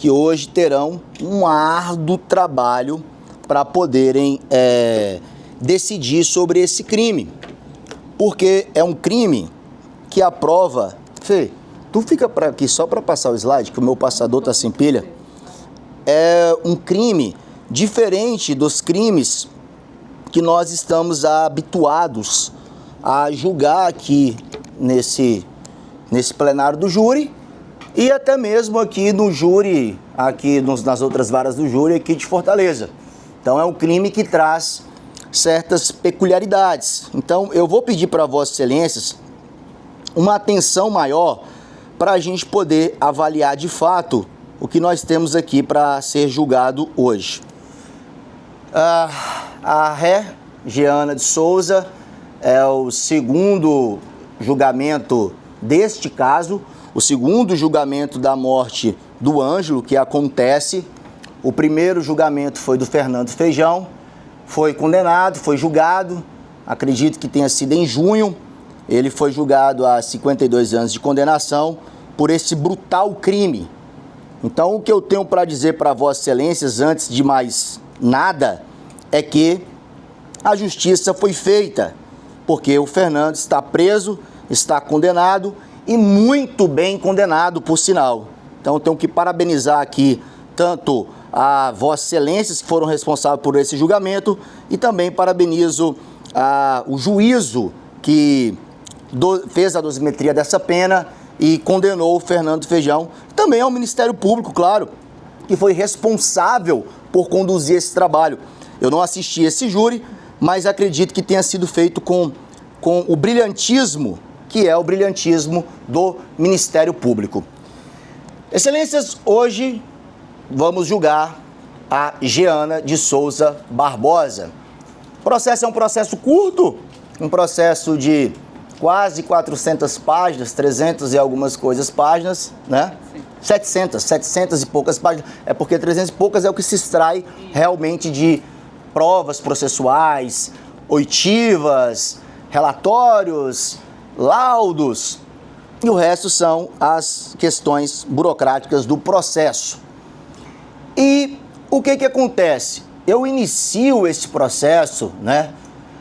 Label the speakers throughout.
Speaker 1: que hoje terão um árduo trabalho para poderem decidir sobre esse crime. Porque é um crime que a prova... Fê, tu fica aqui só para passar o slide, que o meu passador está sem pilha. É um crime diferente dos crimes que nós estamos habituados a julgar aqui nesse plenário do júri e até mesmo aqui no júri, nas outras varas do júri aqui de Fortaleza. Então é um crime que traz certas peculiaridades. Então eu vou pedir para Vossas Excelências uma atenção maior para a gente poder avaliar de fato o que nós temos aqui para ser julgado hoje. A ré Jeana de Souza é o segundo julgamento deste caso, o segundo julgamento da morte do Ângelo que acontece. O primeiro julgamento foi do Fernando Feijão, foi condenado, foi julgado, acredito que tenha sido em junho, ele foi julgado a 52 anos de condenação por esse brutal crime. Então o que eu tenho para dizer para Vossas Excelências, antes de mais nada, é que a justiça foi feita, porque o Fernando está preso, está condenado e muito bem condenado, por sinal. Então eu tenho que parabenizar aqui tanto a Vossas Excelências que foram responsáveis por esse julgamento e também parabenizo o juízo que fez a dosimetria dessa pena e condenou o Fernando Feijão. Também ao Ministério Público, claro, que foi responsável por conduzir esse trabalho. Eu não assisti esse júri, mas acredito que tenha sido feito com o brilhantismo, que é o brilhantismo do Ministério Público. Excelências, hoje vamos julgar a Jeana de Souza Barbosa. O processo é um processo curto, um processo de quase 400 páginas, 300 e algumas coisas páginas, né? 700 e poucas páginas. É porque 300 e poucas é o que se extrai realmente de provas processuais, oitivas, relatórios, laudos, e o resto são as questões burocráticas do processo. E o que acontece? Eu inicio esse processo, né,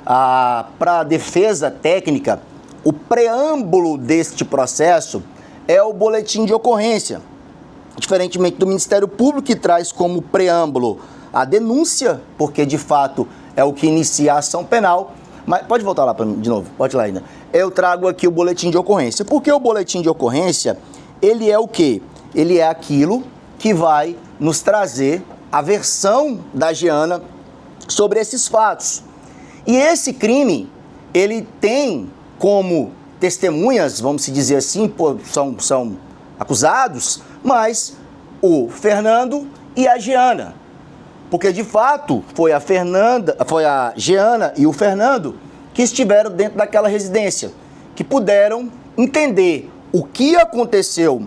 Speaker 1: para a defesa técnica. O preâmbulo deste processo é o boletim de ocorrência, diferentemente do Ministério Público, que traz como preâmbulo a denúncia, porque de fato é o que inicia a ação penal. Mas pode voltar lá para mim de novo, pode ir lá ainda. Eu trago aqui o boletim de ocorrência. Porque o boletim de ocorrência, ele é o quê? Ele é aquilo que vai nos trazer a versão da Jeana sobre esses fatos. E esse crime, ele tem como testemunhas, vamos dizer assim, são acusados, mas o Fernando e a Jeana. Porque, de fato, foi a Jeana e o Fernando que estiveram dentro daquela residência, que puderam entender o que aconteceu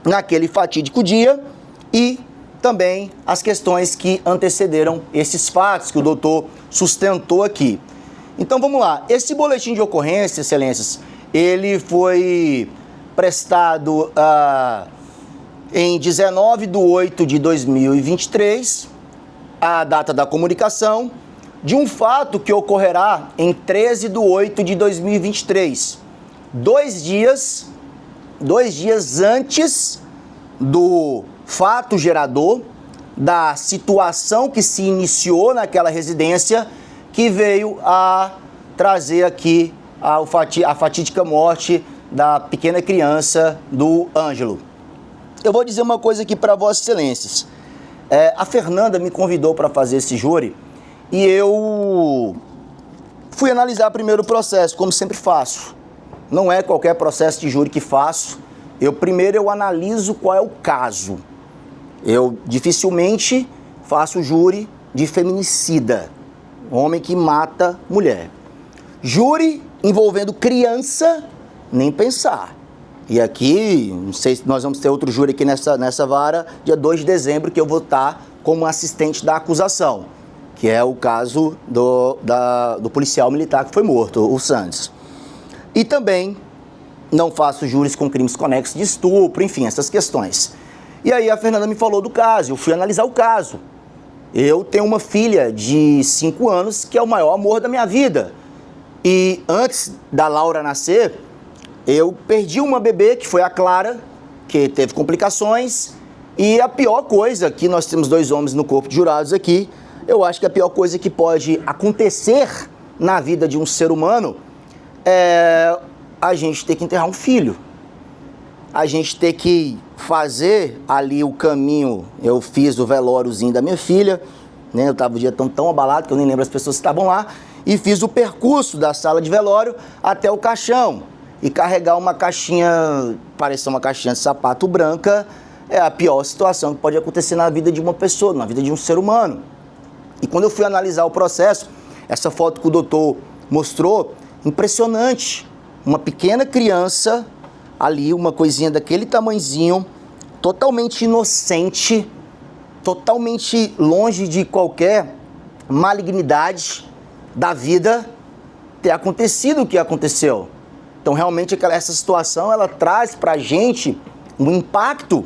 Speaker 1: naquele fatídico dia e também as questões que antecederam esses fatos que o doutor sustentou aqui. Então, vamos lá. Esse boletim de ocorrência, Excelências, ele foi prestado em 19/8/2023, a data da comunicação, de um fato que ocorrerá em 13/8/2023, 2 dias antes do fato gerador, da situação que se iniciou naquela residência, que veio a trazer aqui a fatídica morte da pequena criança do Ângelo. Eu vou dizer uma coisa aqui para Vossas Excelências. A Fernanda me convidou para fazer esse júri e eu fui analisar primeiro o processo, como sempre faço. Não é qualquer processo de júri que faço. Primeiro eu analiso qual é o caso. Eu dificilmente faço júri de feminicida, homem que mata mulher. Júri envolvendo criança, nem pensar. E aqui, não sei se nós vamos ter outro júri aqui nessa vara, dia 2 de dezembro, que eu vou estar como assistente da acusação, que é o caso do policial militar que foi morto, o Santos. E também não faço júris com crimes conexos de estupro, enfim, essas questões. E aí a Fernanda me falou do caso, eu fui analisar o caso. Eu tenho uma filha de 5 anos que é o maior amor da minha vida. E antes da Laura nascer, eu perdi uma bebê, que foi a Clara, que teve complicações. E a pior coisa, que nós temos 2 homens no corpo de jurados aqui, eu acho que a pior coisa que pode acontecer na vida de um ser humano é a gente ter que enterrar um filho. A gente ter que fazer ali o caminho. Eu fiz o velóriozinho da minha filha, né? Eu estava o dia tão abalado que eu nem lembro as pessoas que estavam lá, e fiz o percurso da sala de velório até o caixão. E carregar uma caixinha, parecer uma caixinha de sapato branca, é a pior situação que pode acontecer na vida de uma pessoa, na vida de um ser humano. E quando eu fui analisar o processo, essa foto que o doutor mostrou, impressionante. Uma pequena criança ali, uma coisinha daquele tamanhozinho, totalmente inocente, totalmente longe de qualquer malignidade da vida, ter acontecido o que aconteceu. Então, realmente, essa situação, ela traz pra gente um impacto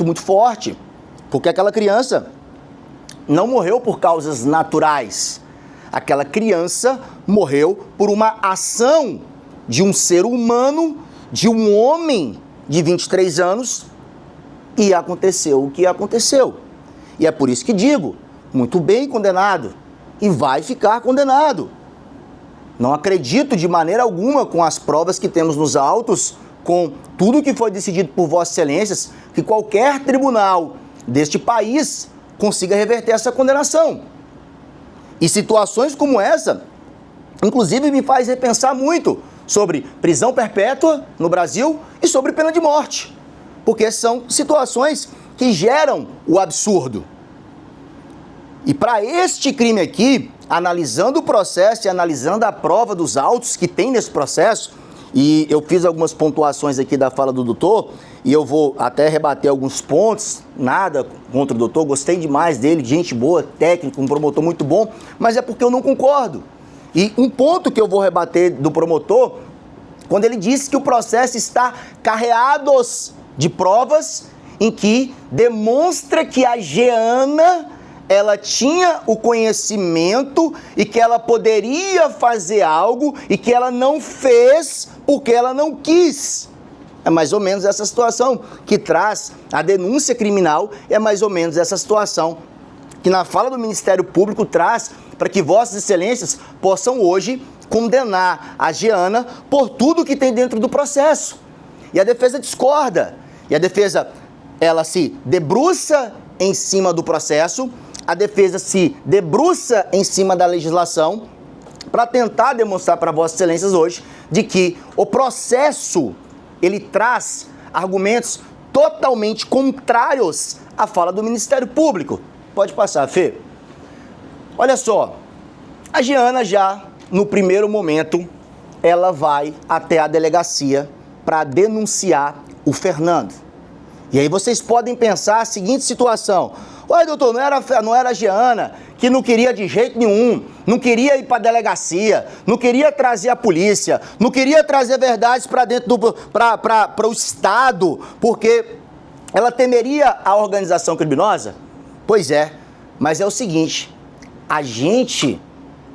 Speaker 1: muito forte, porque aquela criança não morreu por causas naturais. Aquela criança morreu por uma ação de um ser humano, de um homem de 23 anos, e aconteceu o que aconteceu. E é por isso que digo, muito bem condenado, e vai ficar condenado. Não acredito de maneira alguma, com as provas que temos nos autos, com tudo que foi decidido por Vossas Excelências, que qualquer tribunal deste país consiga reverter essa condenação. E situações como essa, inclusive, me faz repensar muito sobre prisão perpétua no Brasil e sobre pena de morte, porque são situações que geram o absurdo. E para este crime aqui, analisando o processo e analisando a prova dos autos que tem nesse processo, e eu fiz algumas pontuações aqui da fala do doutor, e eu vou até rebater alguns pontos, nada contra o doutor, gostei demais dele, gente boa, técnico, um promotor muito bom, mas é porque eu não concordo. E um ponto que eu vou rebater do promotor, quando ele disse que o processo está carreado de provas em que demonstra que a Jeana, ela tinha o conhecimento e que ela poderia fazer algo e que ela não fez porque ela não quis. É mais ou menos essa situação que traz a denúncia criminal, é mais ou menos essa situação que na fala do Ministério Público traz para que Vossas Excelências possam hoje condenar a Jeana por tudo que tem dentro do processo. E a defesa discorda. E a defesa, ela se debruça em cima do processo, a defesa se debruça em cima da legislação para tentar demonstrar para Vossas Excelências hoje de que o processo, ele traz argumentos totalmente contrários à fala do Ministério Público. Pode passar, Fê. Olha só, a Jeana já, no primeiro momento, ela vai até a delegacia para denunciar o Fernando. E aí vocês podem pensar a seguinte situação: ué, doutor, não era a Jeana que não queria de jeito nenhum, não queria ir para a delegacia, não queria trazer a polícia, não queria trazer verdades para dentro para o Estado, porque ela temeria a organização criminosa? Pois é, mas é o seguinte, a gente,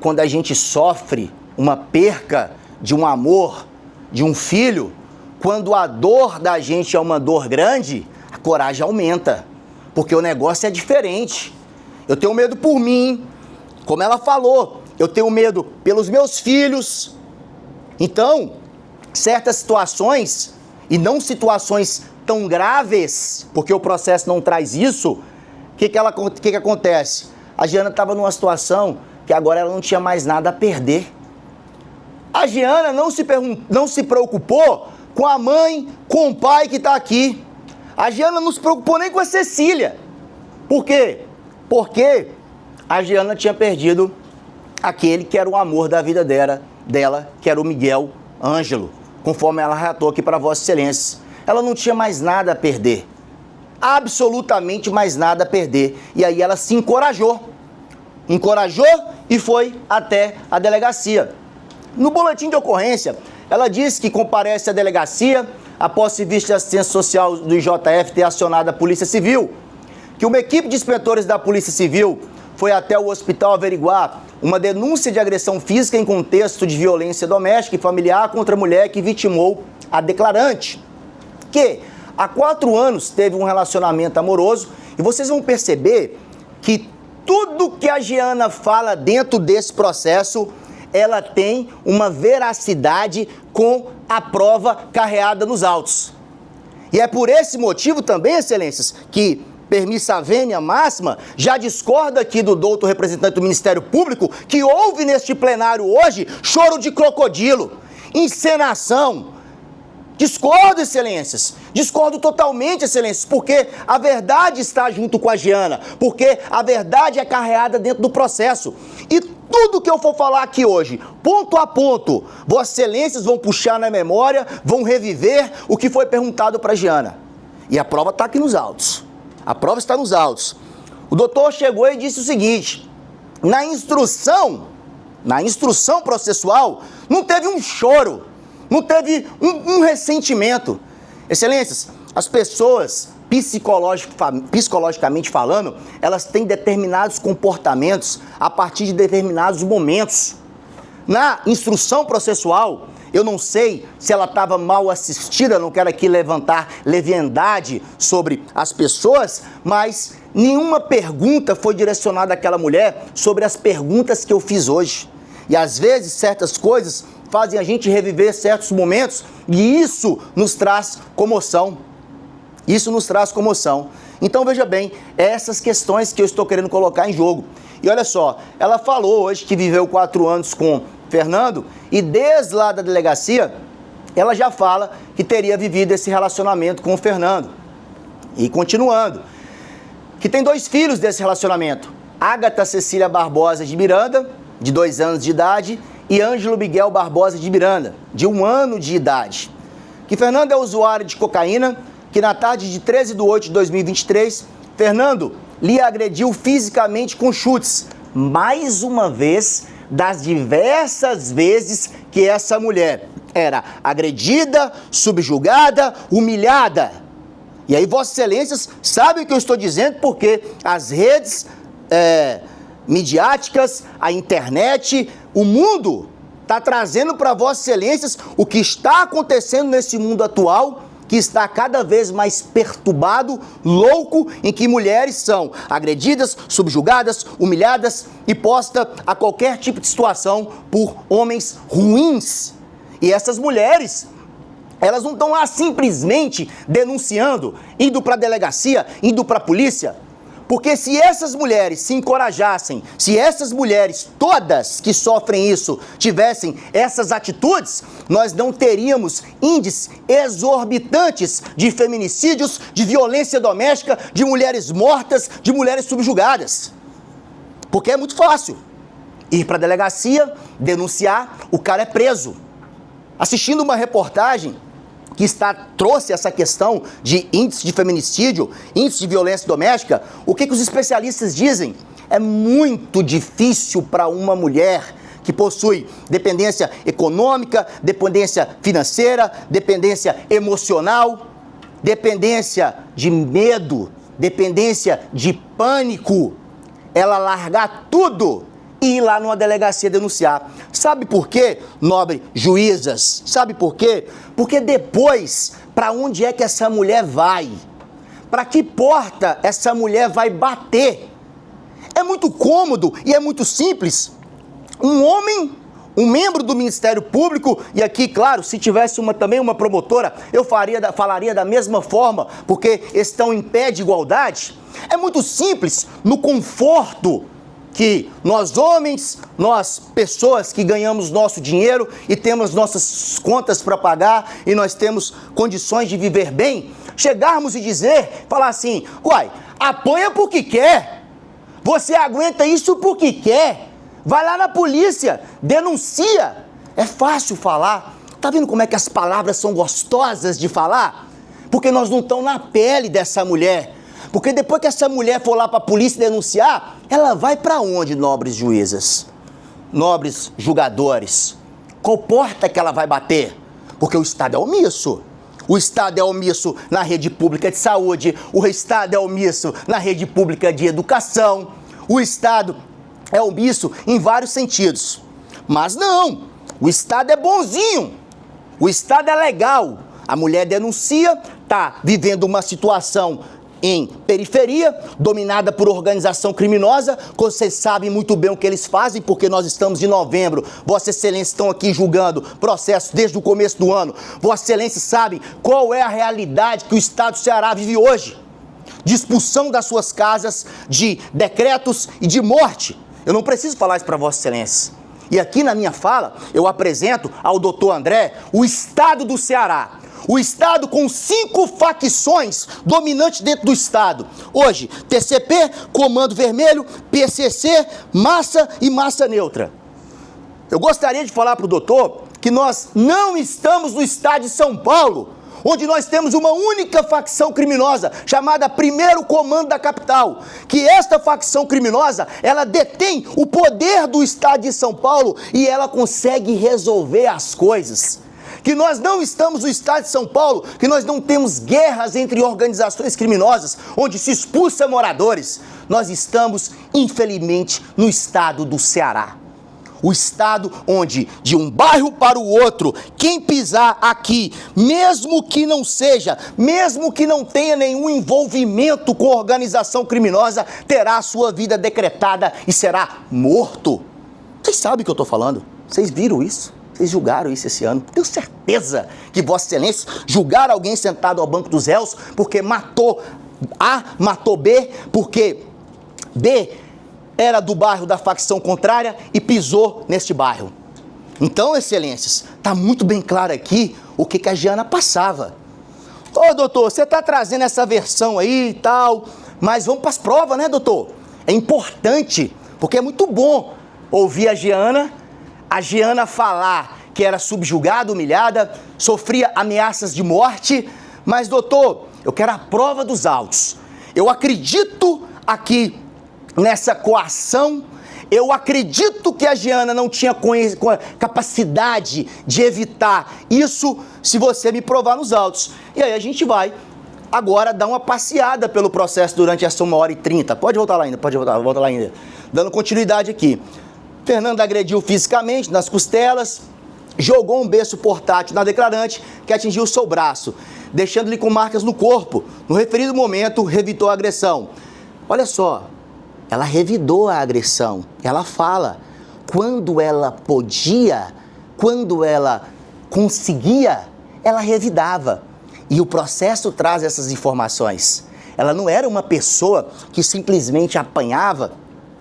Speaker 1: quando a gente sofre uma perca de um amor, de um filho, quando a dor da gente é uma dor grande, a coragem aumenta. Porque o negócio é diferente. Eu tenho medo por mim, como ela falou, eu tenho medo pelos meus filhos. Então, certas situações, e não situações tão graves, porque o processo não traz isso, o que acontece? A Jeana estava numa situação que agora ela não tinha mais nada a perder. A Jeana não se preocupou com a mãe, com o pai que está aqui. A Jeana não se preocupou nem com a Cecília. Por quê? Porque a Jeana tinha perdido aquele que era o amor da vida dela, que era o Miguel Ângelo, conforme ela relatou aqui para Vossas Excelências. Ela não tinha mais nada a perder. Absolutamente mais nada a perder. E aí ela se encorajou e foi até a delegacia. No boletim de ocorrência, ela disse que comparece à delegacia após serviço de assistência social do IJF ter acionado a Polícia Civil, que uma equipe de inspetores da Polícia Civil foi até o hospital averiguar uma denúncia de agressão física em contexto de violência doméstica e familiar contra a mulher que vitimou a declarante, que há 4 anos teve um relacionamento amoroso, e vocês vão perceber que tudo que a Giana fala dentro desse processo, ela tem uma veracidade com a prova carreada nos autos. E é por esse motivo também, excelências, que permissa vênia máxima já discorda aqui do douto representante do Ministério Público que houve neste plenário hoje choro de crocodilo, encenação. Discordo, excelências. Discordo totalmente, excelências, porque a verdade está junto com a Giana, porque a verdade é carreada dentro do processo. E tudo que eu for falar aqui hoje, ponto a ponto, vossas excelências vão puxar na memória, vão reviver o que foi perguntado para a Giana. E a prova está aqui nos autos. A prova está nos autos. O doutor chegou e disse o seguinte: na instrução processual, não teve um choro, não teve um ressentimento. Excelências, as pessoas, psicologicamente falando, elas têm determinados comportamentos a partir de determinados momentos. Na instrução processual, eu não sei se ela estava mal assistida, não quero aqui levantar leviandade sobre as pessoas, mas nenhuma pergunta foi direcionada àquela mulher sobre as perguntas que eu fiz hoje. E às vezes certas coisas fazem a gente reviver certos momentos e isso nos traz comoção. Isso nos traz comoção. Então veja bem, essas questões que eu estou querendo colocar em jogo. E olha só, ela falou hoje que viveu 4 anos com Fernando e desde lá da delegacia ela já fala que teria vivido esse relacionamento com o Fernando. E continuando, que tem 2 filhos desse relacionamento, Ágata Cecília Barbosa de Miranda, de 2 anos de idade, e Ângelo Miguel Barbosa de Miranda, de 1 ano de idade. Que Fernando é usuário de cocaína, que na tarde de 13/8 de 2023, Fernando lhe agrediu fisicamente com chutes, mais uma vez das diversas vezes que essa mulher era agredida, subjugada, humilhada. E aí, vossas excelências, sabem o que eu estou dizendo, porque as redes midiáticas, a internet, o mundo está trazendo para vossas excelências o que está acontecendo nesse mundo atual, que está cada vez mais perturbado, louco, em que mulheres são agredidas, subjugadas, humilhadas e postas a qualquer tipo de situação por homens ruins. E essas mulheres, elas não estão lá simplesmente denunciando, indo para a delegacia, indo para a polícia. Porque se essas mulheres se encorajassem, se essas mulheres, todas que sofrem isso, tivessem essas atitudes, nós não teríamos índices exorbitantes de feminicídios, de violência doméstica, de mulheres mortas, de mulheres subjugadas. Porque é muito fácil ir para a delegacia, denunciar, o cara é preso. Assistindo uma reportagem que trouxe essa questão de índice de feminicídio, índice de violência doméstica, o que os especialistas dizem? É muito difícil para uma mulher que possui dependência econômica, dependência financeira, dependência emocional, dependência de medo, dependência de pânico, ela largar tudo e ir lá numa delegacia denunciar. Sabe por quê, nobre juízas? Sabe por quê? Porque depois, para onde é que essa mulher vai? Para que porta essa mulher vai bater? É muito cômodo e é muito simples. Um homem, um membro do Ministério Público, e aqui, claro, se tivesse também uma promotora, eu falaria da mesma forma, porque estão em pé de igualdade. É muito simples, no conforto que nós homens, nós pessoas que ganhamos nosso dinheiro e temos nossas contas para pagar e nós temos condições de viver bem, chegarmos e falar assim, uai, apanha porque quer, você aguenta isso porque quer, vai lá na polícia, denuncia. É fácil falar, tá vendo como é que as palavras são gostosas de falar? Porque nós não estamos na pele dessa mulher. Porque depois que essa mulher for lá para a polícia denunciar, ela vai para onde, nobres juízas? Nobres julgadores? Qual porta que ela vai bater? Porque o Estado é omisso. O Estado é omisso na rede pública de saúde, o Estado é omisso na rede pública de educação, o Estado é omisso em vários sentidos. Mas não, o Estado é bonzinho, o Estado é legal. A mulher denuncia, está vivendo uma situação em periferia, dominada por organização criminosa. Vocês sabem muito bem o que eles fazem, porque nós estamos em novembro. Vossa Excelência estão aqui julgando processos desde o começo do ano. Vossa Excelência sabe qual é a realidade que o Estado do Ceará vive hoje. De expulsão das suas casas, de decretos e de morte. Eu não preciso falar isso para Vossa Excelência. E aqui na minha fala, eu apresento ao doutor André o Estado do Ceará. O Estado com 5 facções dominantes dentro do Estado. Hoje, TCP, Comando Vermelho, PCC, Massa e Massa Neutra. Eu gostaria de falar para o doutor que nós não estamos no Estado de São Paulo, onde nós temos uma única facção criminosa, chamada Primeiro Comando da Capital. Que esta facção criminosa, ela detém o poder do Estado de São Paulo e ela consegue resolver as coisas. Que nós não estamos no Estado de São Paulo, que nós não temos guerras entre organizações criminosas, onde se expulsa moradores. Nós estamos, infelizmente, no Estado do Ceará. O Estado onde, de um bairro para o outro, quem pisar aqui, mesmo que não seja, mesmo que não tenha nenhum envolvimento com organização criminosa, terá a sua vida decretada e será morto. Vocês sabem o que eu estou falando? Vocês viram isso? Vocês julgaram isso esse ano. Tenho certeza que Vossa Excelência julgaram alguém sentado ao banco dos réus porque matou A, matou B, porque B era do bairro da facção contrária e pisou neste bairro. Então, Excelências, está muito bem claro aqui o que a Giana passava. Ô, doutor, você está trazendo essa versão aí e tal, mas vamos para as provas, né, doutor? É importante, porque é muito bom ouvir a Giana falar que era subjugada, humilhada, sofria ameaças de morte, mas, doutor, eu quero a prova dos autos. Eu acredito aqui nessa coação, eu acredito que a Giana não tinha capacidade de evitar isso se você me provar nos autos. E aí a gente vai agora dar uma passeada pelo processo durante essa 1h30. Pode voltar lá ainda, volta lá ainda. Dando continuidade aqui. Fernando agrediu fisicamente nas costelas, jogou um berço portátil na declarante que atingiu o seu braço, deixando-lhe com marcas no corpo. No referido momento, revidou a agressão. Olha só, ela revidou a agressão. Ela fala, quando ela podia, quando ela conseguia, ela revidava. E o processo traz essas informações. Ela não era uma pessoa que simplesmente apanhava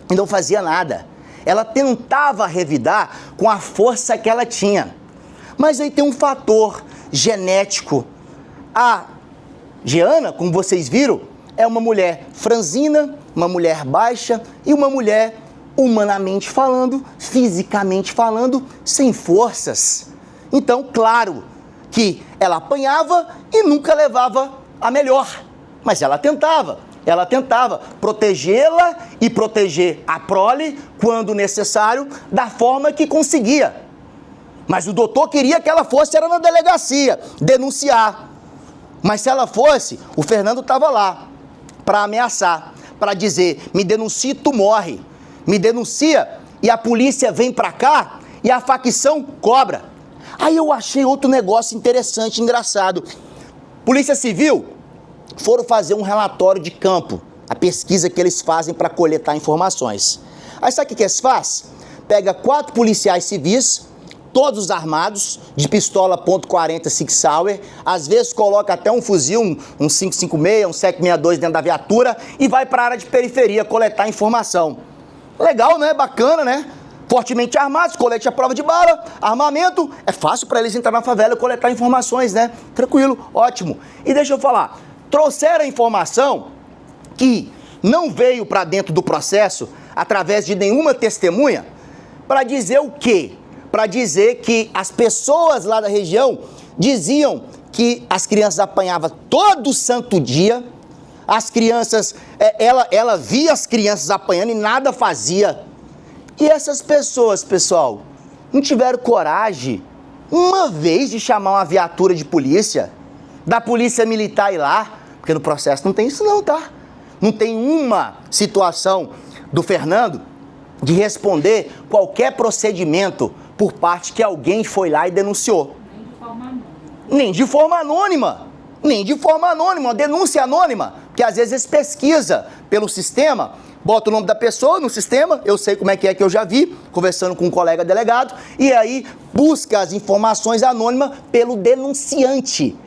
Speaker 1: e não fazia nada. Ela tentava revidar com a força que ela tinha. Mas aí tem um fator genético. A Giana, como vocês viram, é uma mulher franzina, uma mulher baixa e uma mulher, humanamente falando, fisicamente falando, sem forças. Então, claro que ela apanhava e nunca levava a melhor. Mas ela tentava protegê-la e proteger a prole, quando necessário, da forma que conseguia. Mas o doutor queria que ela fosse era na delegacia, denunciar. Mas se ela fosse, o Fernando estava lá para ameaçar, para dizer, me denuncia, tu morre. Me denuncia e a polícia vem para cá e a facção cobra. Aí eu achei outro negócio interessante, engraçado. Polícia Civil foram fazer um relatório de campo, a pesquisa que eles fazem para coletar informações. Aí sabe o que eles fazem? Pega 4 policiais civis, todos armados, de pistola .40 Sig Sauer, às vezes coloca até um fuzil, um 556, um 762 dentro da viatura e vai para a área de periferia coletar informação. Legal, né? Bacana, né? Fortemente armados, colete à prova de bala, armamento, é fácil para eles entrar na favela e coletar informações, né? Tranquilo, ótimo. E deixa eu falar, trouxeram a informação que não veio para dentro do processo através de nenhuma testemunha para dizer o quê? Para dizer que as pessoas lá da região diziam que as crianças apanhavam todo santo dia, as crianças, ela via as crianças apanhando e nada fazia. E essas pessoas, pessoal, não tiveram coragem, uma vez, de chamar uma viatura de polícia. da polícia militar ir lá, porque no processo não tem isso não, tá? Não tem uma situação do Fernando de responder qualquer procedimento por parte que alguém foi lá e denunciou. Nem de forma anônima. Nem de forma anônima, uma denúncia anônima, que às vezes pesquisa pelo sistema, bota o nome da pessoa no sistema, eu sei como é que eu já vi, conversando com um colega delegado, e aí busca as informações anônimas pelo denunciante.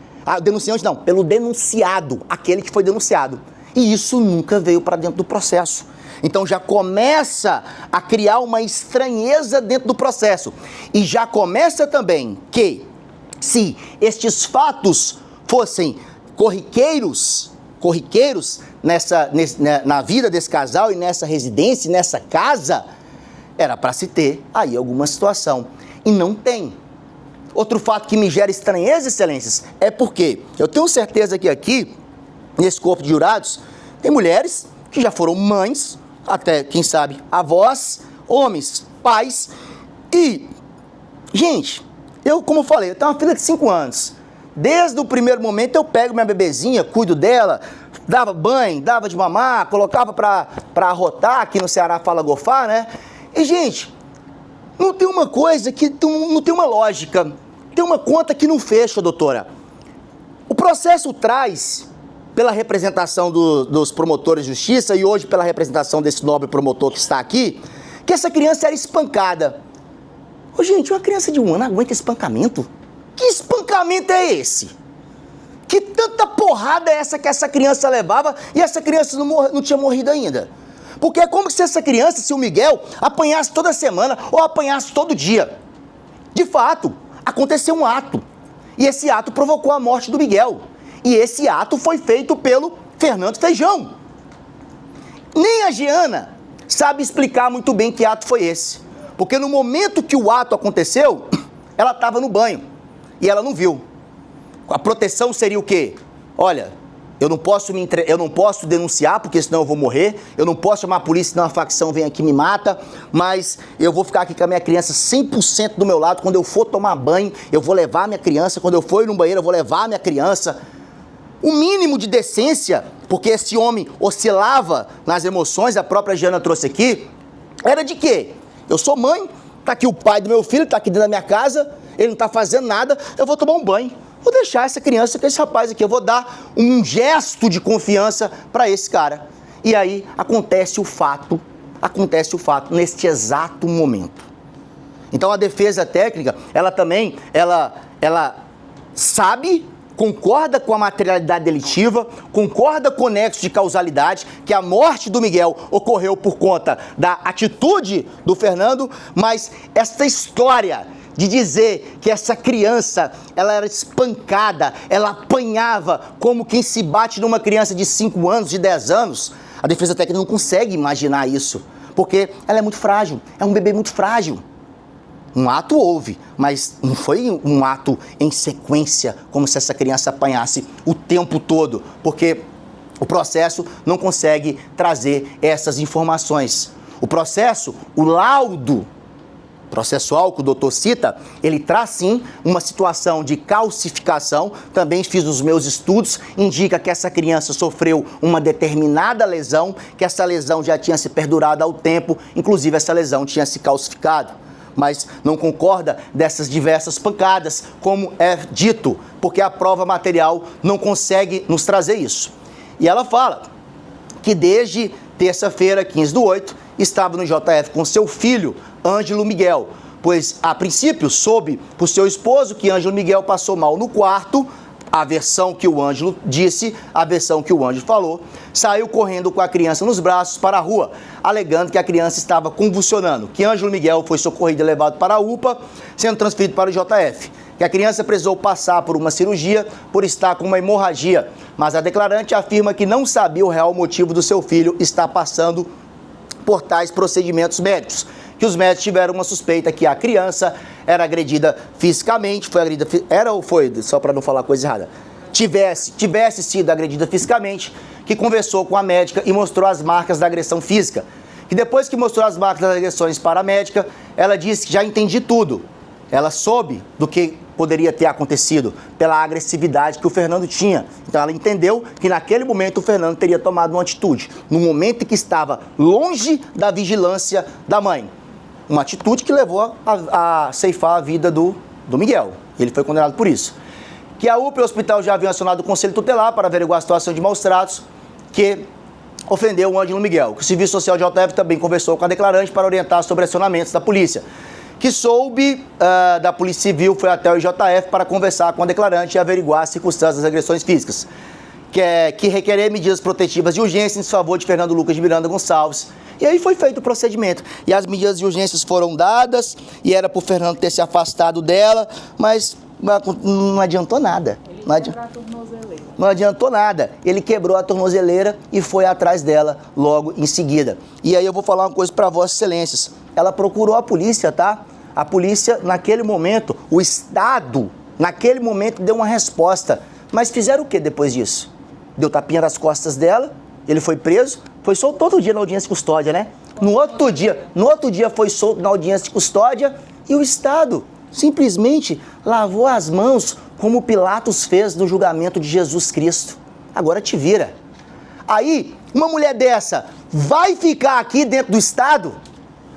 Speaker 1: Denunciante não, pelo denunciado, aquele que foi denunciado. E isso nunca veio para dentro do processo. Então já começa a criar uma estranheza dentro do processo. E já começa também que, se estes fatos fossem corriqueiros na vida desse casal e nessa residência, nessa casa, era para se ter aí alguma situação. E não tem. Outro fato que me gera estranheza, excelências, é porque eu tenho certeza que aqui, nesse corpo de jurados, tem mulheres que já foram mães, até, quem sabe, avós, homens, pais. E, gente, como eu falei, eu tenho uma filha de 5 anos. Desde o primeiro momento eu pego minha bebezinha, cuido dela, dava banho, dava de mamar, colocava pra arrotar, aqui no Ceará fala gofar, né? E, gente, não tem uma coisa que não tem uma lógica, tem uma conta que não fecha, doutora. O processo traz, pela representação dos promotores de justiça e hoje pela representação desse nobre promotor que está aqui, que essa criança era espancada. Ô, gente, uma criança de 1 ano aguenta espancamento? Que espancamento é esse? Que tanta porrada é essa que essa criança levava e essa criança não tinha morrido ainda? Porque é como se essa criança, se o Miguel, apanhasse toda semana ou apanhasse todo dia. De fato, aconteceu um ato. E esse ato provocou a morte do Miguel. E esse ato foi feito pelo Fernando Feijão. Nem a Giana sabe explicar muito bem que ato foi esse. Porque no momento que o ato aconteceu, ela estava no banho. E ela não viu. A proteção seria o quê? Olha, eu não posso denunciar, porque senão eu vou morrer. Eu não posso chamar a polícia, senão a facção vem aqui e me mata. Mas eu vou ficar aqui com a minha criança 100% do meu lado. Quando eu for tomar banho, eu vou levar a minha criança. Quando eu for ir no banheiro, eu vou levar a minha criança. O mínimo de decência, porque esse homem oscilava nas emoções, a própria Giana trouxe aqui, era de quê? Eu sou mãe, tá aqui o pai do meu filho, tá aqui dentro da minha casa, ele não tá fazendo nada, eu vou tomar um banho. Vou deixar essa criança com esse rapaz aqui, eu vou dar um gesto de confiança para esse cara. E aí acontece o fato neste exato momento. Então a defesa técnica, ela também, ela sabe, concorda com a materialidade delitiva, concorda com o nexo de causalidade, que a morte do Miguel ocorreu por conta da atitude do Fernando, mas essa história de dizer que essa criança, ela era espancada, ela apanhava como quem se bate numa criança de 5 anos, de 10 anos, a defesa técnica não consegue imaginar isso, porque ela é muito frágil, é um bebê muito frágil. Um ato houve, mas não foi um ato em sequência, como se essa criança apanhasse o tempo todo, porque o processo não consegue trazer essas informações. O processo, o laudo processual que o doutor cita, ele traz sim uma situação de calcificação, também fiz os meus estudos, indica que essa criança sofreu uma determinada lesão, que essa lesão já tinha se perdurado ao tempo, inclusive essa lesão tinha se calcificado. Mas não concorda dessas diversas pancadas, como é dito, porque a prova material não consegue nos trazer isso. E ela fala que desde terça-feira, 15/8, estava no JF com seu filho, Ângelo Miguel, pois a princípio soube por seu esposo que Ângelo Miguel passou mal no quarto, a versão que o Ângelo disse, a versão que o Ângelo falou, saiu correndo com a criança nos braços para a rua, alegando que a criança estava convulsionando, que Ângelo Miguel foi socorrido e levado para a UPA, sendo transferido para o JF, que a criança precisou passar por uma cirurgia por estar com uma hemorragia, mas a declarante afirma que não sabia o real motivo do seu filho estar passando por tais procedimentos médicos, que os médicos tiveram uma suspeita que a criança era agredida fisicamente, foi agredida, era ou foi, só para não falar coisa errada, tivesse sido agredida fisicamente, que conversou com a médica e mostrou as marcas da agressão física, que depois que mostrou as marcas das agressões para a médica, ela disse que já entendi tudo, ela soube do que poderia ter acontecido? Pela agressividade que o Fernando tinha. Então ela entendeu que naquele momento o Fernando teria tomado uma atitude, no momento em que estava longe da vigilância da mãe. Uma atitude que levou a ceifar a vida do Miguel. Ele foi condenado por isso. Que a UPA e o hospital já haviam acionado o Conselho Tutelar para averiguar a situação de maus-tratos que ofendeu o Ângelo Miguel. O Serviço Social de JF também conversou com a declarante para orientar sobre acionamentos da polícia. Que soube da Polícia Civil, foi até o IJF para conversar com a declarante e averiguar as circunstâncias das agressões físicas. Que requerer medidas protetivas de urgência em desfavor de Fernando Lucas de Miranda Gonçalves. E aí foi feito o procedimento. E as medidas de urgências foram dadas, e era para o Fernando ter se afastado dela, mas não adiantou nada. Não adiantou nada. Ele quebrou a tornozeleira e foi atrás dela logo em seguida. E aí eu vou falar uma coisa para Vossas Excelências. Ela procurou a polícia, tá? A polícia, naquele momento, o Estado, naquele momento, deu uma resposta. Mas fizeram o que depois disso? Deu tapinha nas costas dela, ele foi preso, foi solto todo dia na audiência de custódia, né? No outro dia foi solto na audiência de custódia e o Estado simplesmente lavou as mãos como Pilatos fez no julgamento de Jesus Cristo. Agora te vira. Aí, uma mulher dessa vai ficar aqui dentro do Estado?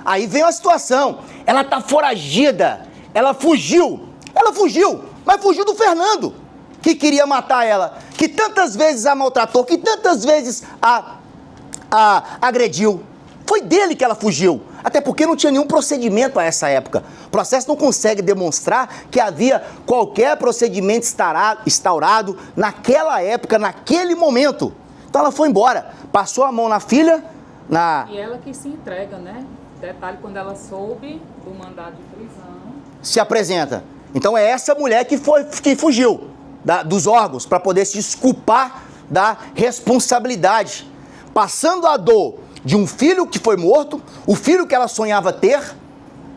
Speaker 1: Aí vem uma situação, ela tá foragida, ela fugiu, mas fugiu do Fernando, que queria matar ela, que tantas vezes a maltratou, que tantas vezes a agrediu. Foi dele que ela fugiu, até porque não tinha nenhum procedimento a essa época. O processo não consegue demonstrar que havia qualquer procedimento instaurado naquela época, naquele momento. Então ela foi embora, passou a mão na filha,
Speaker 2: E ela que se entrega, né? Detalhe, quando ela soube do mandado de prisão...
Speaker 1: Se apresenta. Então é essa mulher que fugiu dos órgãos para poder se desculpar da responsabilidade. Passando a dor de um filho que foi morto, o filho que ela sonhava ter,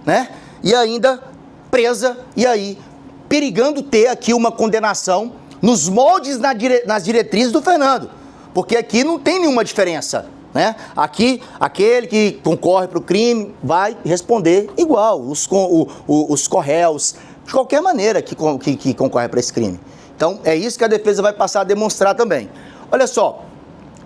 Speaker 1: né? E ainda presa, e aí perigando ter aqui uma condenação nos moldes, nas diretrizes do Fernando. Porque aqui não tem nenhuma diferença, né? Aqui, aquele que concorre para o crime vai responder igual, os corréus, de qualquer maneira que concorre para esse crime. Então, é isso que a defesa vai passar a demonstrar também. Olha só,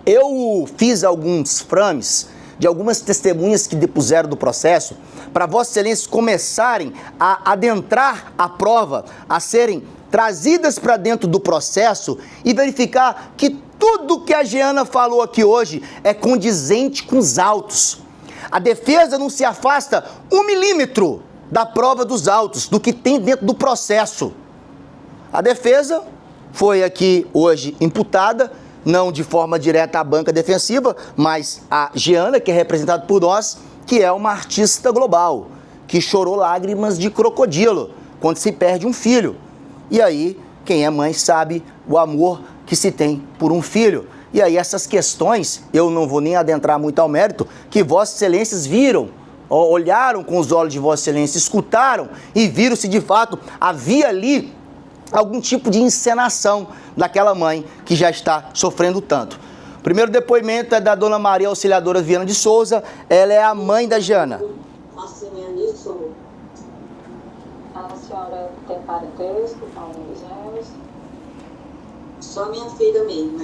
Speaker 1: eu fiz alguns frames de algumas testemunhas que depuseram do processo para Vossas Excelências começarem a adentrar a prova, a serem trazidas para dentro do processo e verificar que tudo que a Jeana falou aqui hoje é condizente com os autos. A defesa não se afasta 1 milímetro da prova dos autos, do que tem dentro do processo. A defesa foi aqui hoje imputada, não de forma direta à banca defensiva, mas a Jeana, que é representada por nós, que é uma artista global, que chorou lágrimas de crocodilo quando se perde um filho. E aí, quem é mãe sabe o amor que se tem por um filho. E aí essas questões, eu não vou nem adentrar muito ao mérito, que Vossas Excelências viram, olharam com os olhos de Vossas Excelências, escutaram e viram se de fato havia ali algum tipo de encenação daquela mãe que já está sofrendo tanto. O primeiro depoimento é da dona Maria Auxiliadora Viana de Souza, ela é a mãe da Jeana.
Speaker 3: A senhora tem parentesco com algum dos gêmeos? Só minha filha mesmo.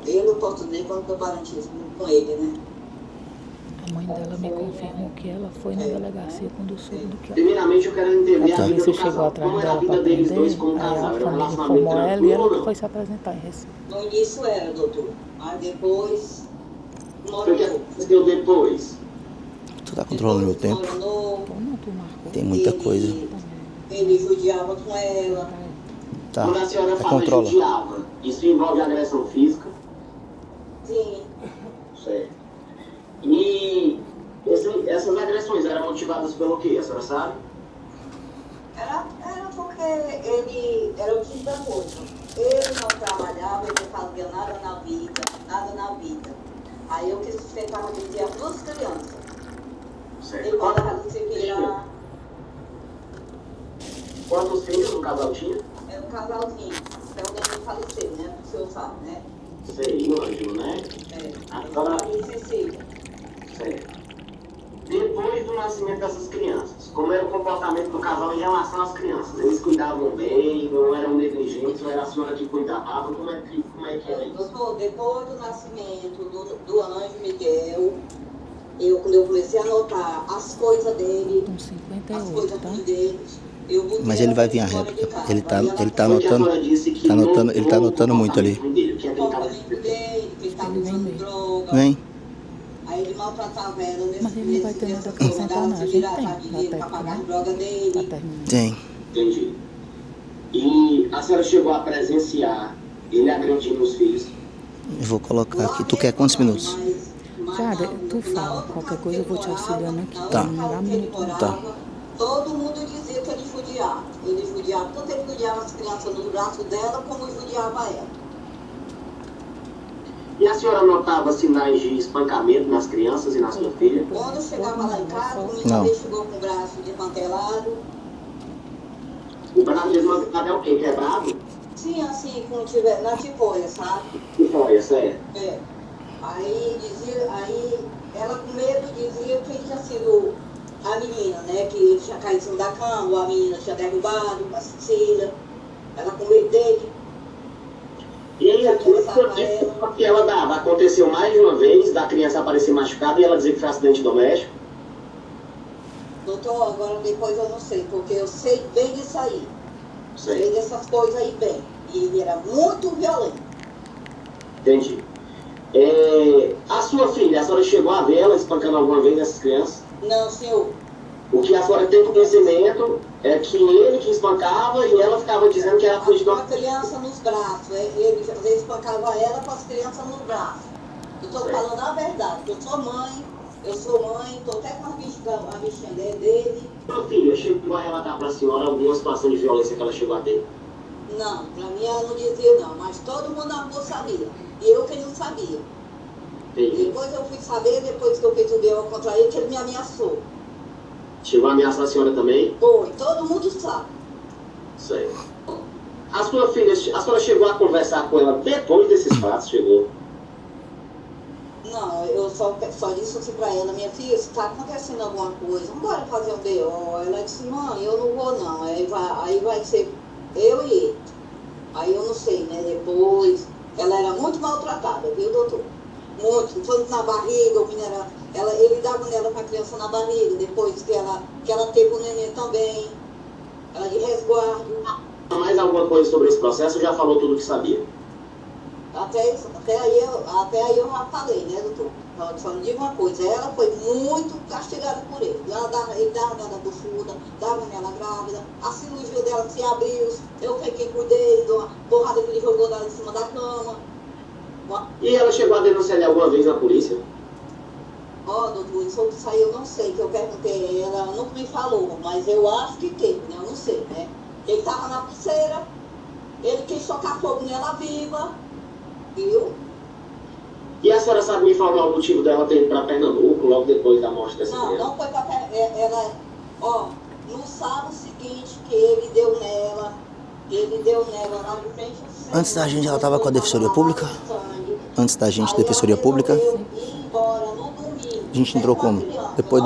Speaker 3: Eu não posso dizer quando estou parentismo com ele, né?
Speaker 4: A mãe dela me confirmou que ela foi na delegacia quando soube do que ela...
Speaker 5: Primeiramente, eu quero entender a vida do
Speaker 4: chegou
Speaker 5: casal.
Speaker 4: atrás
Speaker 5: Como era a
Speaker 4: dela
Speaker 5: vida
Speaker 4: para
Speaker 5: deles
Speaker 4: prender,
Speaker 5: dois como
Speaker 4: aí
Speaker 5: casal?
Speaker 4: a
Speaker 5: Era um
Speaker 4: família
Speaker 5: relacionamento
Speaker 4: informou ela e
Speaker 5: tranquilo
Speaker 4: ela
Speaker 5: ou
Speaker 4: que
Speaker 5: não?
Speaker 4: foi se apresentar em Recife.
Speaker 3: No início era, doutor. Mas depois...
Speaker 5: O que aconteceu depois?
Speaker 1: Tu tá controlando meu tempo?
Speaker 4: Não, tu marcou.
Speaker 1: Tem muita coisa.
Speaker 3: Ele judiava com ela.
Speaker 1: Tá,
Speaker 5: Quando a senhora fala
Speaker 1: controla.
Speaker 5: judiava, isso envolve agressão física?
Speaker 3: Sim.
Speaker 5: Certo. E essas agressões eram motivadas pelo quê? A senhora sabe?
Speaker 3: Era porque ele era o tipo da coisa. Ele não trabalhava, ele não fazia nada na vida. Aí eu que sustentava de ter as 2 crianças.
Speaker 5: Certo.
Speaker 3: Ele mandava se virar.
Speaker 5: Quantos filhos o casal tinha?
Speaker 3: Era um casalzinho. Então ele faleceu, né? O senhor sabe, né?
Speaker 5: Sei, o Ângelo, né?
Speaker 3: Agora... Cecília.
Speaker 5: Certo. Depois do nascimento dessas crianças, como era o comportamento do casal em relação às crianças? Eles cuidavam bem, não eram negligentes, ou era a senhora que cuidava? Como é que era isso?
Speaker 3: Doutor, depois do nascimento do Anjo Miguel, quando eu comecei a notar as coisas dele,
Speaker 4: Com
Speaker 3: as
Speaker 4: 58,
Speaker 3: coisas
Speaker 4: tá?
Speaker 3: deles, eu botei
Speaker 1: Mas ele vai vir a
Speaker 3: fora
Speaker 1: réplica.
Speaker 3: de casa.
Speaker 1: Ele tá
Speaker 3: Aí ela
Speaker 5: Foi que a
Speaker 1: anotando.
Speaker 5: senhora disse que
Speaker 1: Ele tá anotando muito ali.
Speaker 5: Dele, que é
Speaker 3: o
Speaker 5: aquele cara
Speaker 3: comportamento dele, que ele estava
Speaker 4: Ele vem
Speaker 3: usando
Speaker 4: mesmo.
Speaker 3: droga.
Speaker 1: Vem.
Speaker 3: Aí ele maltratava ela nesse
Speaker 4: Mas ele não vai ter nada a acrescentar, não. A gente tem
Speaker 3: dinheiro para
Speaker 4: pra
Speaker 3: pagar a
Speaker 4: né?
Speaker 3: droga
Speaker 4: Pra
Speaker 3: dele.
Speaker 4: terminar.
Speaker 1: Tem.
Speaker 5: Entendi. E a senhora chegou a presenciar ele agredindo os filhos?
Speaker 1: Eu vou colocar aqui. Tu quer quantos minutos?
Speaker 4: Cara, tu fala, qualquer coisa eu vou te auxiliando aqui.
Speaker 1: Tá.
Speaker 4: Não dá muito.
Speaker 1: Tá.
Speaker 3: Todo mundo dizia que ele judiava. Ele judiava, tanto ele judiava as crianças no braço dela, como judiava ela.
Speaker 5: E a senhora notava sinais de espancamento nas crianças e na sua filha?
Speaker 3: Quando eu chegava lá em casa, o menino
Speaker 1: Não.
Speaker 3: também chegou com o braço desmantelado.
Speaker 5: O braço desmantelado é o quê? Quebrado?
Speaker 3: Sim, assim, quando tiver na tipoia, sabe?
Speaker 5: Que foi essa é?
Speaker 3: É. Aí ela com medo dizia que tinha sido a menina, né? Que ele tinha caído em cima da cama, ou a menina tinha derrubado, a Cecília. Ela com medo dele.
Speaker 5: E aí, o que ela dava? Aconteceu mais de uma vez da criança aparecer machucada e ela dizer que foi acidente doméstico?
Speaker 3: Doutor, agora depois eu não sei, porque eu sei bem disso aí. Sei dessas coisas aí bem. E ele era muito violento.
Speaker 5: Entendi. A sua filha, a senhora chegou a ver ela espancando alguma vez essas crianças?
Speaker 3: Não, senhor.
Speaker 5: O que a senhora tem conhecimento é que ele que espancava e ela ficava dizendo que era fruto de
Speaker 3: Com a
Speaker 5: uma...
Speaker 3: criança nos braços. Ele às vezes espancava ela com as crianças nos braços. Eu estou falando a verdade. Eu sou mãe, estou até com a bichinha dele.
Speaker 5: Sua filha chegou a relatar para a senhora alguma situação de violência que ela chegou a ter?
Speaker 3: Não, para mim ela não dizia não, mas todo mundo na rua sabia. E eu que não sabia.
Speaker 5: Entendi.
Speaker 3: Depois eu fui saber, depois que eu fiz o B.O. contra ele, que ele me ameaçou.
Speaker 5: Chegou a ameaçar a senhora também?
Speaker 3: Foi, todo mundo sabe.
Speaker 5: Sei. A sua filha, a senhora chegou a conversar com ela depois desses fatos? Chegou?
Speaker 3: Não, eu só disse assim pra ela, minha filha, se tá acontecendo alguma coisa, bora fazer um B.O. Ela disse, mãe, eu não vou não, aí vai ser eu e ele. Aí eu não sei, né, depois, ela era muito maltratada, viu, doutor? Muito, tanto na barriga, o menino ele dava nela com a criança na barriga, depois que ela teve o neném também, ela de resguardo.
Speaker 5: Mais alguma coisa sobre esse processo? Já falou tudo o que sabia?
Speaker 3: Até aí eu já falei, né, doutor? Só me diga uma coisa, ela foi muito castigada por ele. Ele dava nela buchuda, dava nela grávida, a cirurgia dela se abriu, eu fui quem cuidei, de uma porrada que ele jogou dela em cima da cama.
Speaker 5: E ela chegou a denunciar ele alguma vez na polícia?
Speaker 3: Doutor, isso aí eu não sei, que eu perguntei, ela nunca me falou, mas eu acho que teve, né, eu não sei, né? Ele tava na pulseira, ele quis socar fogo nela viva, viu?
Speaker 5: E a senhora sabe me falar o motivo dela ter ido para Pernambuco logo depois da morte dessa criança?
Speaker 3: Não foi pra ela, no sábado seguinte que ele deu nela lá de frente ao centro.
Speaker 1: Antes da gente, ela tava com a Defensoria Pública? Antes da gente, Defensoria Pública? A gente entrou como? Depois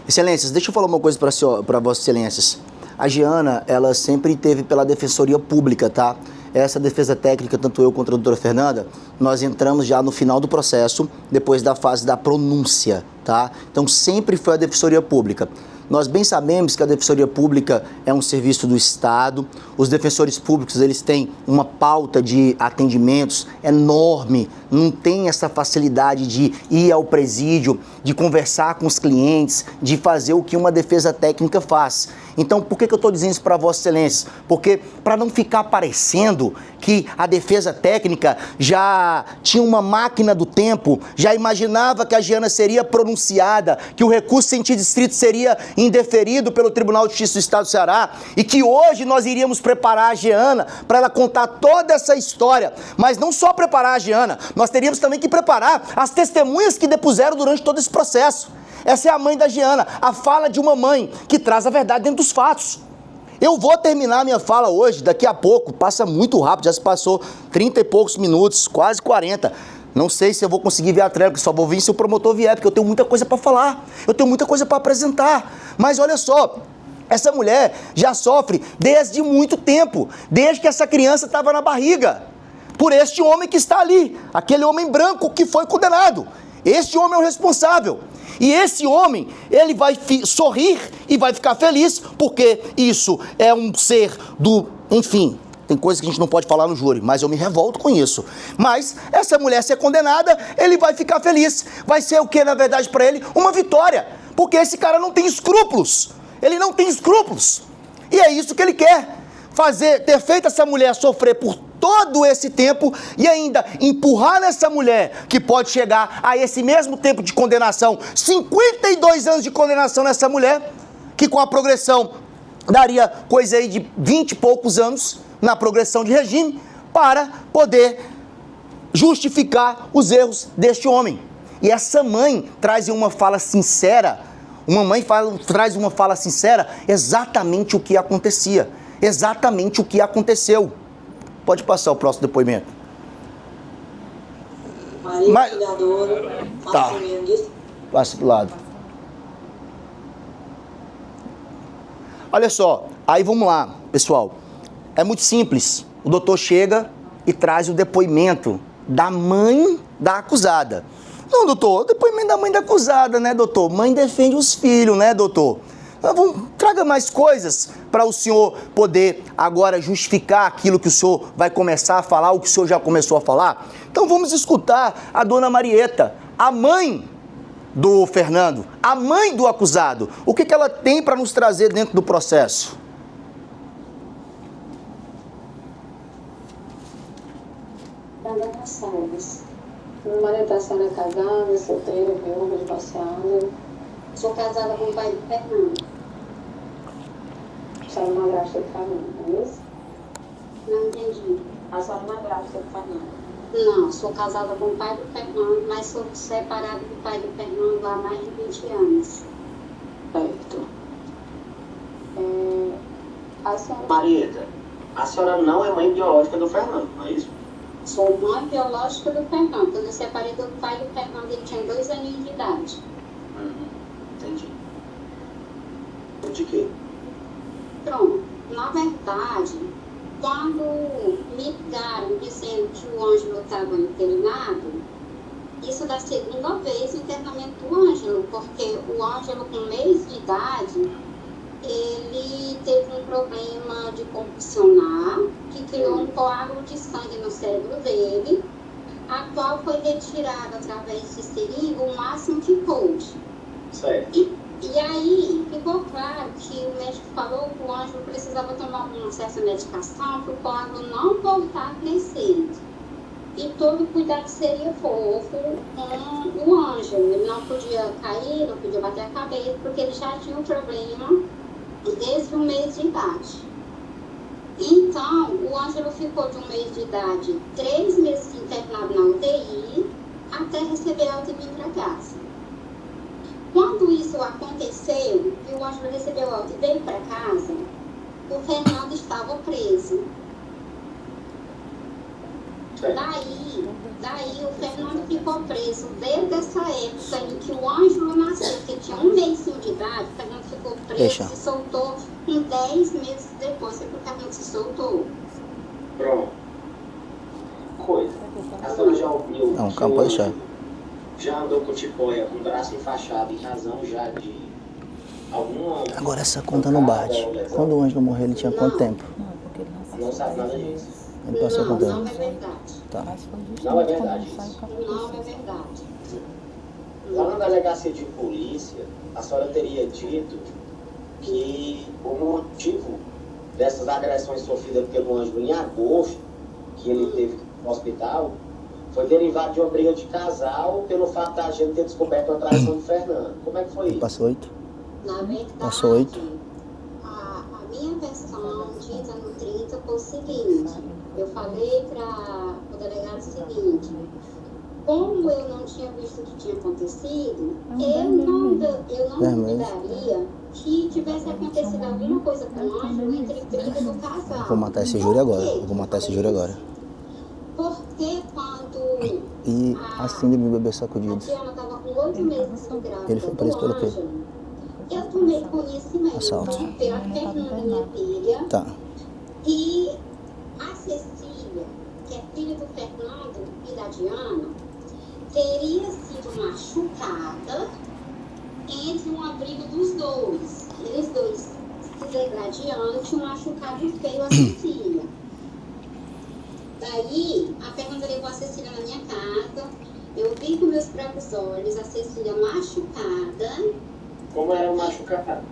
Speaker 1: Excelências, deixa eu falar uma coisa para Vossas Excelências. A Giana, ela sempre teve pela Defensoria Pública, tá? Essa defesa técnica, tanto eu quanto a doutora Fernanda, nós entramos já no final do processo, depois da fase da pronúncia, tá? Então, sempre foi a Defensoria Pública. Nós bem sabemos que a Defensoria Pública é um serviço do Estado. Os defensores públicos, eles têm uma pauta de atendimentos enorme, não tem essa facilidade de ir ao presídio, de conversar com os clientes, de fazer o que uma defesa técnica faz. Então, por que eu estou dizendo isso para Vossa Excelência? Porque, para não ficar parecendo que a defesa técnica já tinha uma máquina do tempo, já imaginava que a Giana seria pronunciada, que o recurso em sentido estrito seria indeferido pelo Tribunal de Justiça do Estado do Ceará e que hoje nós iríamos preparar a Giana para ela contar toda essa história. Mas não só preparar a Giana, nós teríamos também que preparar as testemunhas que depuseram durante todo esse processo. Essa é a mãe da Giana, a fala de uma mãe que traz a verdade dentro dos fatos. Eu vou terminar minha fala hoje, daqui a pouco, passa muito rápido, já se passou 30 e poucos minutos, quase 40. Não sei se eu vou conseguir ver a trela, porque só vou vir se o promotor vier, porque eu tenho muita coisa para falar, eu tenho muita coisa para apresentar. Mas olha só, essa mulher já sofre desde muito tempo, desde que essa criança estava na barriga, por este homem que está ali, aquele homem branco que foi condenado. Este homem é o responsável. E esse homem, ele vai sorrir e vai ficar feliz, porque isso é um ser do... Enfim, tem coisas que a gente não pode falar no júri, mas eu me revolto com isso. Mas essa mulher ser condenada, ele vai ficar feliz. Vai ser o que, na verdade, para ele? Uma vitória. Porque esse cara não tem escrúpulos. Ele não tem escrúpulos. E é isso que ele quer. Ter feito essa mulher sofrer por todo esse tempo e ainda empurrar nessa mulher que pode chegar a esse mesmo tempo de condenação, 52 anos de condenação nessa mulher, que com a progressão daria coisa aí de 20 e poucos anos na progressão de regime, para poder justificar os erros deste homem. E essa mãe traz uma fala sincera, traz uma fala sincera exatamente o que acontecia, exatamente o que aconteceu. Pode passar o próximo depoimento.
Speaker 3: Maria Auxiliadora,
Speaker 1: tá. Passa pro lado. Olha só, aí vamos lá, pessoal. É muito simples. O doutor chega e traz o depoimento da mãe da acusada. Não, doutor, o depoimento da mãe da acusada, né, doutor? Mãe defende os filhos, né, doutor? Traga mais coisas para o senhor poder agora justificar aquilo que o senhor vai começar a falar, o que o senhor já começou a falar. Então vamos escutar a dona Marieta, a mãe do Fernando, a mãe do acusado. O que ela tem para nos trazer dentro do processo?
Speaker 6: Meu marido está sendo casado, solteiro, viúva, divorciado. Sou casada com o pai do Fernando. Sou madrasta do Fernando, não é isso? Não entendi. A senhora madrasta do Fernando? Não, sou casada com o pai do Fernando, mas sou separada do pai do Fernando há mais de 20 anos. Certo. A senhora...
Speaker 5: Marieta, a senhora não é mãe biológica do Fernando, não é isso?
Speaker 6: Sou mãe biológica do Fernando. Quando eu separei do pai do Fernando, ele tinha 2 aninhos de idade.
Speaker 5: Entendi. De quê?
Speaker 6: Pronto. Na verdade, quando me ligaram dizendo que o Ângelo estava internado, isso da segunda vez o internamento do Ângelo, porque o Ângelo, com 1 mês de idade, ele teve um problema de convulsionar, que criou um coágulo de sangue no cérebro dele, a qual foi retirada através de seringa o máximo que pôde.
Speaker 5: Certo.
Speaker 6: E aí ficou claro que o médico falou que o Ângelo precisava tomar uma certa medicação para o coágulo não voltar a crescer. E todo cuidado seria fofo com o Ângelo. Ele não podia cair, não podia bater a cabeça, porque ele já tinha um problema desde 1 mês de idade. Então, o Ângelo ficou de 1 mês de idade, 3 meses internado na UTI, até receber alta e vir para casa. Quando isso aconteceu, e o Ângelo recebeu alta e veio para casa, o Fernando estava preso. Daí o Fernando ficou preso desde essa época em que o Ângelo nasceu, que tinha 1 mês de idade, o Fernando ficou preso, se soltou em 10 meses depois, que o Fernando se soltou.
Speaker 5: Pronto. Coisa. A senhora já ouviu?
Speaker 1: Não, calma, pode deixar.
Speaker 5: Já andou com tipóia, com o braço enfaixado, em razão já de alguma...
Speaker 1: Agora essa conta não bate. Quando o Ângelo morreu, ele tinha quanto tempo?
Speaker 5: Não sabe nada disso.
Speaker 1: Ele passou quanto tempo?
Speaker 6: Não é verdade.
Speaker 1: Tá.
Speaker 5: Não é verdade isso.
Speaker 6: Não é verdade.
Speaker 5: Lá na delegacia de polícia, a senhora teria dito que o motivo dessas agressões sofridas pelo Ângelo em agosto, que ele teve no hospital, foi derivado de uma briga de casal pelo fato da gente ter descoberto a traição do Fernando. Como é que foi isso?
Speaker 1: Passou 8?
Speaker 6: Na verdade,
Speaker 1: Passou 8?
Speaker 6: A minha versão dita no 30 foi o seguinte: eu falei para o delegado o seguinte: como eu não tinha visto o que tinha acontecido, eu não duvidaria que tivesse acontecido alguma coisa com o Ângelo entre briga do casal.
Speaker 1: Vou matar esse júri agora.
Speaker 6: Porque quando
Speaker 1: a síndrome do bebê
Speaker 6: A
Speaker 1: sacudido.
Speaker 6: Diana estava com 8 meses de grávida.
Speaker 1: Ele foi preso pelo quê?
Speaker 6: Eu tomei conhecimento
Speaker 1: Assalto.
Speaker 6: pela Fernanda, minha filha,
Speaker 1: Tá.
Speaker 6: e a Cecília, que é filha do Fernando e da Diana, teria sido machucada entre uma briga dos dois. Eles dois se degradando, tinham machucado feio a Cecília. Daí, a Fernanda levou a Cecília na minha casa. Eu vi com meus próprios olhos a Cecília machucada.
Speaker 5: Como era o machucado?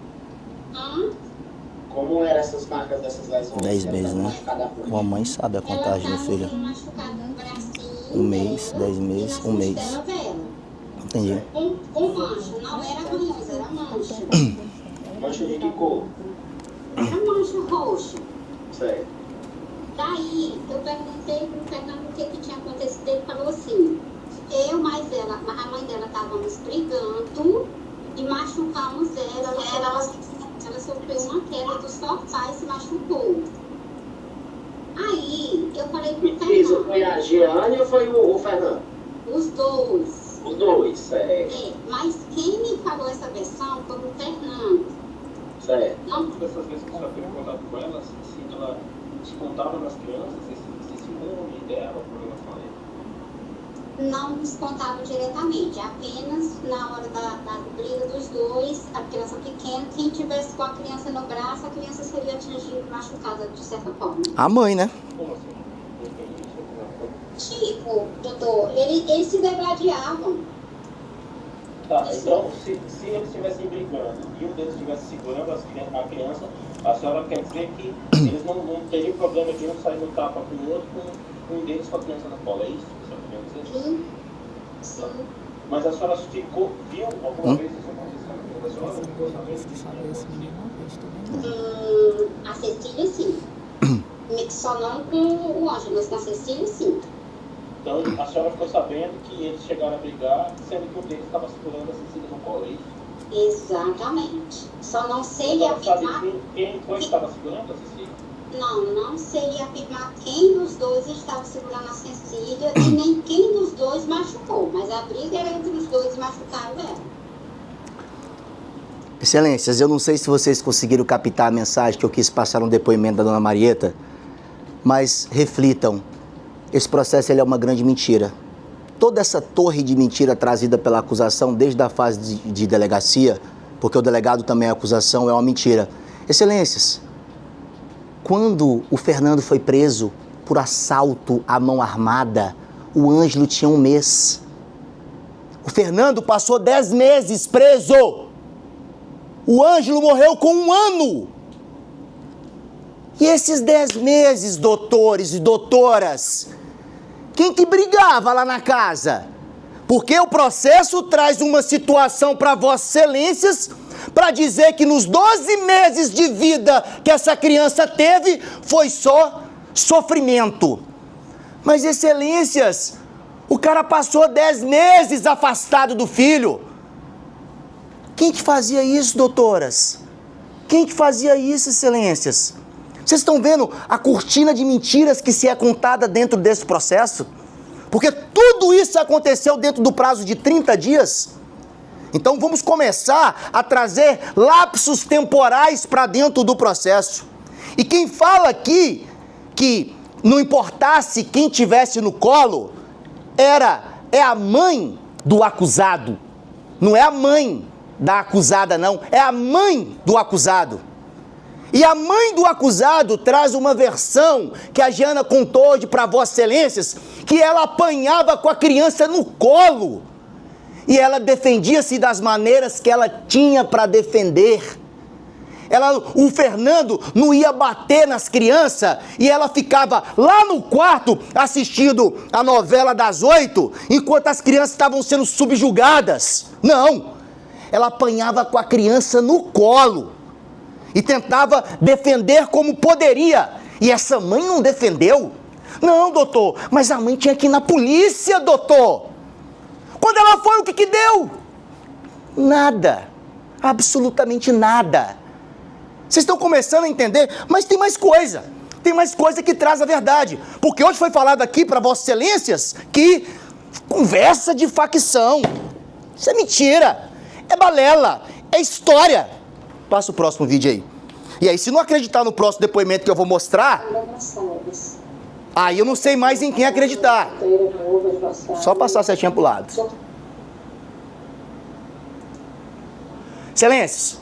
Speaker 5: Como eram essas marcas dessas lesões?
Speaker 1: 10 meses, né?
Speaker 5: Machucada por
Speaker 1: Uma mãe sabe a contagem do filho.
Speaker 6: Machucada no bracinho.
Speaker 1: Um mês, 10 meses, um mês. Entendi.
Speaker 6: Com mancha, não era arranhões, era mancha.
Speaker 5: Mancha de que cor?
Speaker 6: Era mancha roxa.
Speaker 5: Certo.
Speaker 6: Daí, eu perguntei pro Fernando o que tinha acontecido. Ele falou assim: eu mais ela, a mãe dela estávamos brigando e machucamos ela. Ela sofreu uma queda do sofá e se machucou. Aí, eu falei pro
Speaker 5: Isso,
Speaker 6: Fernando.
Speaker 5: foi a Giane ou foi o Fernando?
Speaker 6: Os dois.
Speaker 5: Os dois, certo.
Speaker 6: Mas quem me falou essa versão foi o Fernando.
Speaker 5: Certo.
Speaker 6: Não,
Speaker 7: Dessas vezes que você já teve contato com ela, assim, ela descontava nas crianças esse ciúme dela, por relação a ele?
Speaker 6: não descontava diretamente, apenas na hora da briga dos dois, a criança pequena, quem tivesse com a criança no braço, a criança seria atingida, machucada de certa forma.
Speaker 1: A mãe, né?
Speaker 7: Como assim? Não entendi isso.
Speaker 6: Tipo, doutor, eles se degladiavam.
Speaker 7: Tá, então, se eles estivessem brigando e um deles estivesse segurando a criança, a senhora quer dizer que eles não teriam problema de um sair no tapa com o outro, com um deles com a criança na cola, é isso que a senhora quer dizer?
Speaker 6: Sim, sim.
Speaker 7: Mas a senhora viu alguma vez isso acontecer na vida da senhora? Não ficou sabendo?
Speaker 6: A Cecília, sim. Só não com o Ângelo, mas com a Cecília, sim.
Speaker 7: Então, a senhora ficou sabendo que eles chegaram a brigar, sendo que um deles estava segurando a Cecília no colo, é isso?
Speaker 6: Exatamente. Só não sei
Speaker 7: Então, sabe
Speaker 6: afirmar.
Speaker 7: quem foi que estava segurando a Cecília?
Speaker 6: Não sei afirmar quem dos dois estava segurando a Cecília e nem quem dos dois machucou. Mas a briga era entre os dois e machucaram ela.
Speaker 1: Excelências, eu não sei se vocês conseguiram captar a mensagem que eu quis passar no depoimento da dona Marieta, mas reflitam, esse processo ele é uma grande mentira. Toda essa torre de mentira trazida pela acusação desde a fase de delegacia, porque o delegado também é acusação, é uma mentira. Excelências, quando o Fernando foi preso por assalto à mão armada, o Ângelo tinha 1 mês. O Fernando passou 10 meses preso. O Ângelo morreu com 1 ano. E esses 10 meses, doutores e doutoras, quem que brigava lá na casa? Porque o processo traz uma situação para vossas excelências para dizer que nos 12 meses de vida que essa criança teve foi só sofrimento. Mas excelências, o cara passou 10 meses afastado do filho. Quem que fazia isso, doutoras? Quem que fazia isso, excelências? Vocês estão vendo a cortina de mentiras que se é contada dentro desse processo? Porque tudo isso aconteceu dentro do prazo de 30 dias. Então vamos começar a trazer lapsos temporais para dentro do processo. E quem fala aqui que não importasse quem tivesse no colo, é a mãe do acusado. Não é a mãe da acusada, não. É a mãe do acusado. E a mãe do acusado traz uma versão que a Giana contou hoje para vossas excelências, que ela apanhava com a criança no colo. E ela defendia-se das maneiras que ela tinha para defender. O Fernando não ia bater nas crianças e ela ficava lá no quarto assistindo a novela das 8, enquanto as crianças estavam sendo subjugadas. Não, ela apanhava com a criança no colo e tentava defender como poderia. E essa mãe não defendeu? Não, doutor, mas a mãe tinha que ir na polícia, doutor. Quando ela foi, o que deu? Nada. Absolutamente nada. Vocês estão começando a entender? Mas tem mais coisa. Tem mais coisa que traz a verdade. Porque hoje foi falado aqui para vossas excelências que Conversa de facção. Isso é mentira. É balela. É história. Passa o próximo vídeo aí. E aí, se não acreditar no próximo depoimento que eu vou mostrar, aí eu não sei mais em quem acreditar. Só passar a setinha pro lado. Excelências,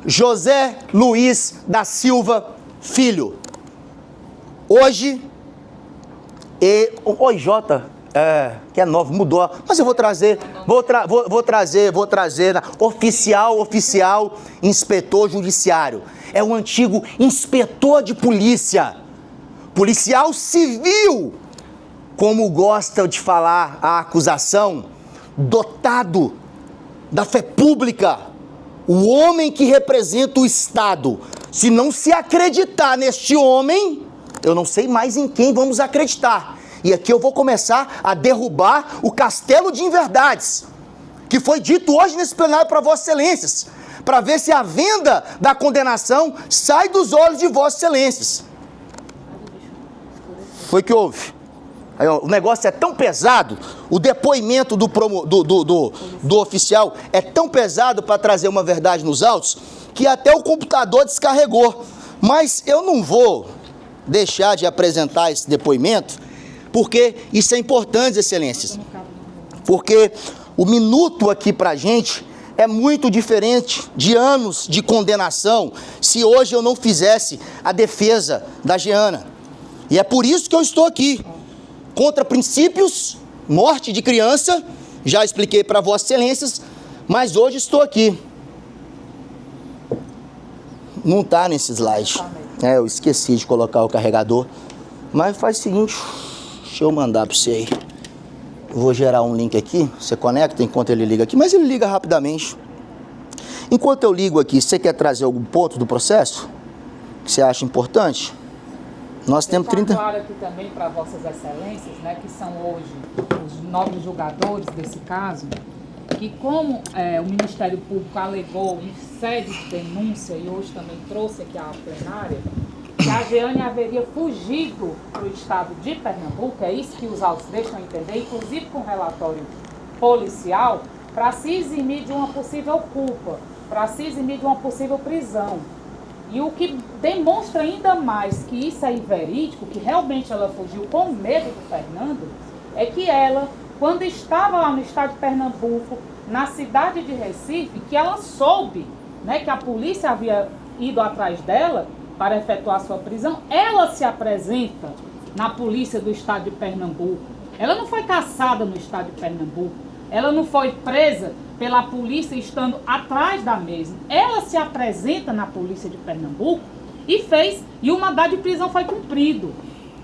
Speaker 1: José Luiz da Silva Filho. Hoje, oi Jota, que é novo, mudou, mas eu vou trazer, oficial, inspetor judiciário. É o antigo inspetor de polícia, policial civil, como gosta de falar a acusação, dotado da fé pública, o homem que representa o Estado. Se não se acreditar neste homem, eu não sei mais em quem vamos acreditar. E aqui eu vou começar a derrubar o castelo de inverdades, que foi dito hoje nesse plenário para Vossas Excelências, para ver se a venda da condenação sai dos olhos de Vossas Excelências. Foi que houve. Aí, ó, o negócio é tão pesado, o depoimento do oficial é tão pesado para trazer uma verdade nos autos, que até o computador descarregou. Mas eu não vou deixar de apresentar esse depoimento, porque isso é importante, Excelências. Porque o minuto aqui pra gente é muito diferente de anos de condenação, se hoje eu não fizesse a defesa da Jeana. E é por isso que eu estou aqui. Contra princípios, morte de criança, já expliquei para Vossas Excelências, mas hoje estou aqui. Não está nesse slide. Eu esqueci de colocar o carregador. Mas faz o seguinte, deixa eu mandar para você aí. Eu vou gerar um link aqui, você conecta enquanto ele liga aqui, mas ele liga rapidamente. Enquanto eu ligo aqui, você quer trazer algum ponto do processo que você acha importante? Nós temos 30...
Speaker 2: claro aqui também para Vossas Excelências, né, que são hoje os nobres julgadores desse caso, que como o Ministério Público alegou em sede de denúncia, e hoje também trouxe aqui à plenária, que a Jeane haveria fugido para o estado de Pernambuco, é isso que os autos deixam entender, inclusive com relatório policial, para se eximir de uma possível culpa, para se eximir de uma possível prisão. E o que demonstra ainda mais que isso é inverídico, que realmente ela fugiu com medo do Fernando, é que ela, quando estava lá no estado de Pernambuco, na cidade de Recife, que ela soube, né, que a polícia havia ido atrás dela para efetuar sua prisão, ela se apresenta na polícia do estado de Pernambuco. Ela não foi caçada no estado de Pernambuco. Ela não foi presa pela polícia estando atrás da mesma. Ela se apresenta na polícia de Pernambuco e o mandado de prisão foi cumprido,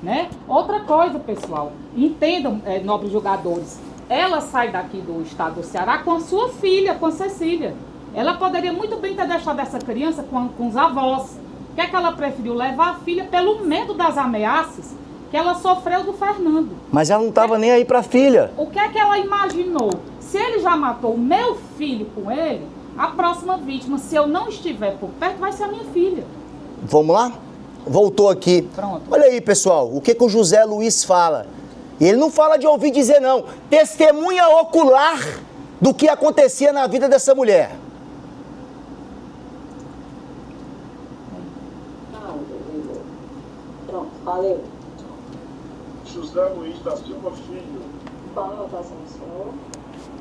Speaker 2: né? Outra coisa, pessoal, entendam, nobres julgadores, ela sai daqui do estado do Ceará com a sua filha, com a Cecília. Ela poderia muito bem ter deixado essa criança com os avós. O que é que ela preferiu? Levar a filha pelo medo das ameaças que ela sofreu do Fernando.
Speaker 1: Mas ela não estava nem aí para a filha.
Speaker 2: O que é que ela imaginou? Se ele já matou meu filho com ele, a próxima vítima, se eu não estiver por perto, vai ser a minha filha.
Speaker 1: Vamos lá? Voltou aqui.
Speaker 2: Pronto.
Speaker 1: Olha aí, pessoal, o que o José Luiz fala. E ele não fala de ouvir dizer, não. Testemunha ocular do que acontecia na vida dessa mulher.
Speaker 3: Pronto, valeu.
Speaker 8: José Luiz da Silva Filho.
Speaker 3: Qual a votação do senhor?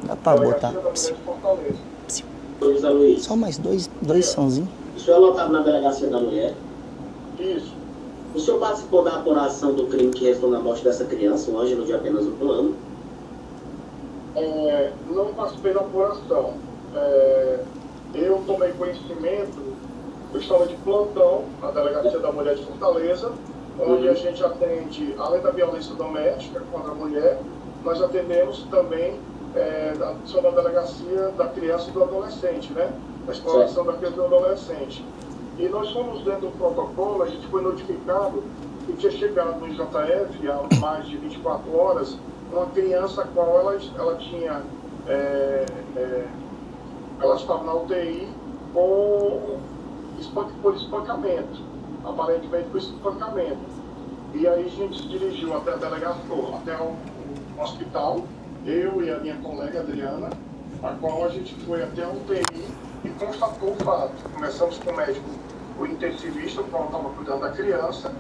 Speaker 1: Dá pra botar.
Speaker 5: José Luiz.
Speaker 1: Só mais dois sãozinhos.
Speaker 5: O senhor é lotado na delegacia da mulher?
Speaker 8: Isso.
Speaker 5: O senhor participou da apuração do crime que resultou na morte dessa criança, o Ângelo, de apenas um ano?
Speaker 8: Não participei da apuração. Eu tomei conhecimento, eu estava de plantão na delegacia da mulher de Fortaleza, onde a gente atende, além da violência doméstica contra a mulher, nós atendemos também na delegacia da criança e do adolescente, né? A exploração da criança e do adolescente. E nós fomos dentro do protocolo, a gente foi notificado que tinha chegado no IJF há mais de 24 horas uma criança a qual ela tinha, ela estava na UTI por espancamento, aparentemente por espancamento. E aí a gente se dirigiu até a delegacia, até o hospital, eu e a minha colega Adriana, a qual a gente foi até a UTI e constatou o fato. Começamos com o médico, o intensivista, o qual estava cuidando da criança,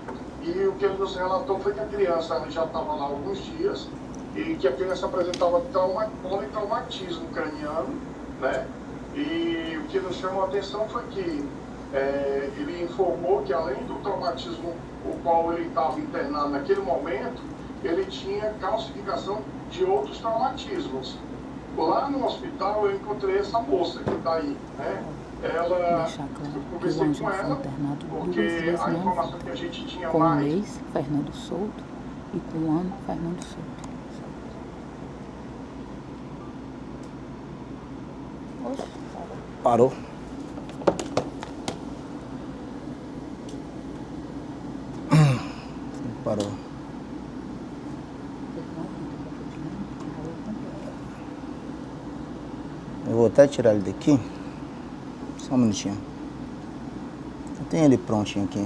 Speaker 8: e o que ele nos relatou foi que a criança ela já estava lá há alguns dias e que a criança apresentava politraumatismo craniano, né? E o que nos chamou a atenção foi que ele informou que além do traumatismo o qual ele estava internado naquele momento, ele tinha calcificação de outros traumatismos. Lá no hospital eu encontrei essa moça que está aí, né? Ela, eu conversei com ela, porque a informação que a gente tinha
Speaker 4: com
Speaker 8: mais...
Speaker 4: Com o ex, Fernando Souto, e com o ano, Fernando Souto. Oxe,
Speaker 1: Parou. Parou. Eu vou até tirar ele daqui. Só um minutinho. Eu tenho ele prontinho aqui.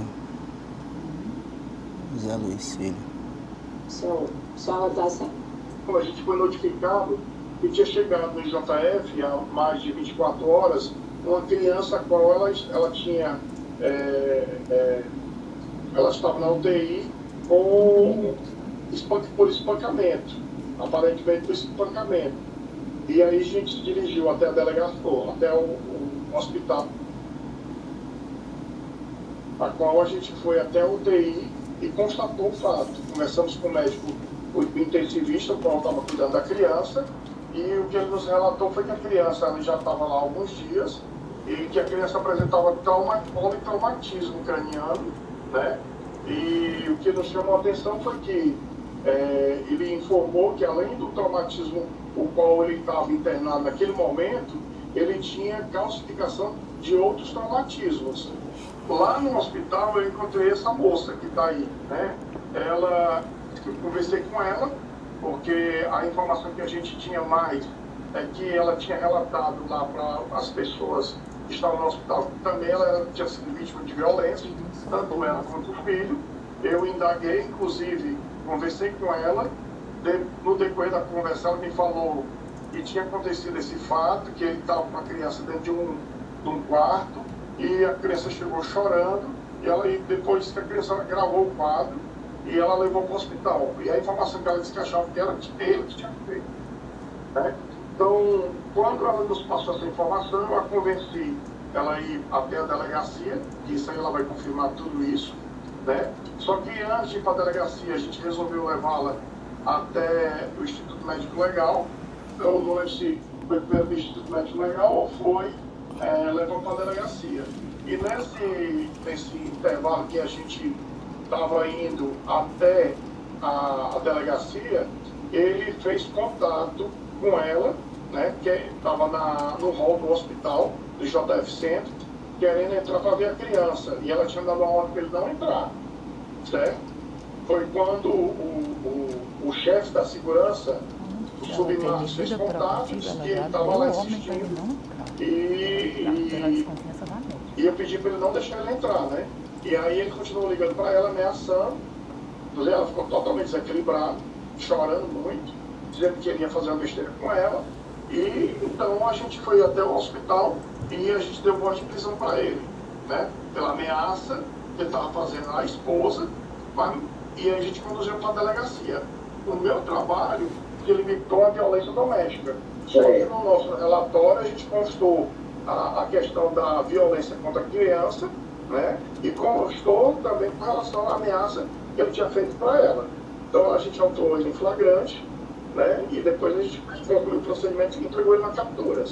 Speaker 1: Zé Luiz Filho.
Speaker 3: Senhora tá certo.
Speaker 8: A gente foi notificado que tinha chegado no IJF há mais de 24 horas uma criança a qual ela tinha... ela estava na UTI por espancamento, aparentemente por espancamento. E aí a gente se dirigiu até a delegacia, até o hospital, a qual a gente foi até a UTI e constatou o fato. Começamos com o médico, o intensivista, o qual estava cuidando da criança, e o que ele nos relatou foi que a criança ela já estava lá há alguns dias e que a criança apresentava politraumatismo craniano, né? E o que nos chamou a atenção foi que ele informou que além do traumatismo o qual ele estava internado naquele momento, ele tinha calcificação de outros traumatismos. Lá no hospital eu encontrei essa moça que está aí, né? Eu conversei com ela, porque a informação que a gente tinha mais é que ela tinha relatado lá para as pessoas que estavam no hospital que também ela tinha sido vítima de violência, tanto ela quanto o filho. Eu indaguei, inclusive, conversei com ela. No decorrer da conversa, ela me falou que tinha acontecido esse fato, que ele estava com a criança dentro de um quarto, e a criança chegou chorando, e depois disse que a criança gravou o quadro, e ela levou para o hospital. E a informação que ela disse que achava que era ele que tinha feito, né? Então, quando ela nos passou essa informação, eu a convenci ela a ir até a delegacia, que isso aí ela vai confirmar tudo isso, né? Só que antes de ir para a delegacia, a gente resolveu levá-la até o Instituto Médico Legal. Eu não lembro se foi pelo Instituto Médico Legal ou foi levado para a delegacia. E nesse intervalo que a gente estava indo até a delegacia, ele fez contato com ela, né, que estava no hall do hospital, do JF Centro, querendo entrar para ver a criança. E ela tinha dado uma ordem para ele não entrar, certo? Foi quando o chefe da segurança, o submarino, fez contatos e ele estava lá assistindo. E eu pedi para ele não deixar ele entrar, né? E aí ele continuou ligando para ela, ameaçando. Ela ficou totalmente desequilibrada, chorando muito, dizendo que ele ia fazer uma besteira com ela. E então a gente foi até o hospital e a gente deu voz de prisão para ele, né? Pela ameaça que ele estava fazendo à esposa, e a gente conduziu para a delegacia. O meu trabalho limitou a violência doméstica. Só que no nosso relatório a gente constou a questão da violência contra a criança, né? E constou também com relação à ameaça que ele tinha feito para ela. Então a gente autuou ele em flagrante, né? E depois a gente concluiu o procedimento e entregou ele na captura.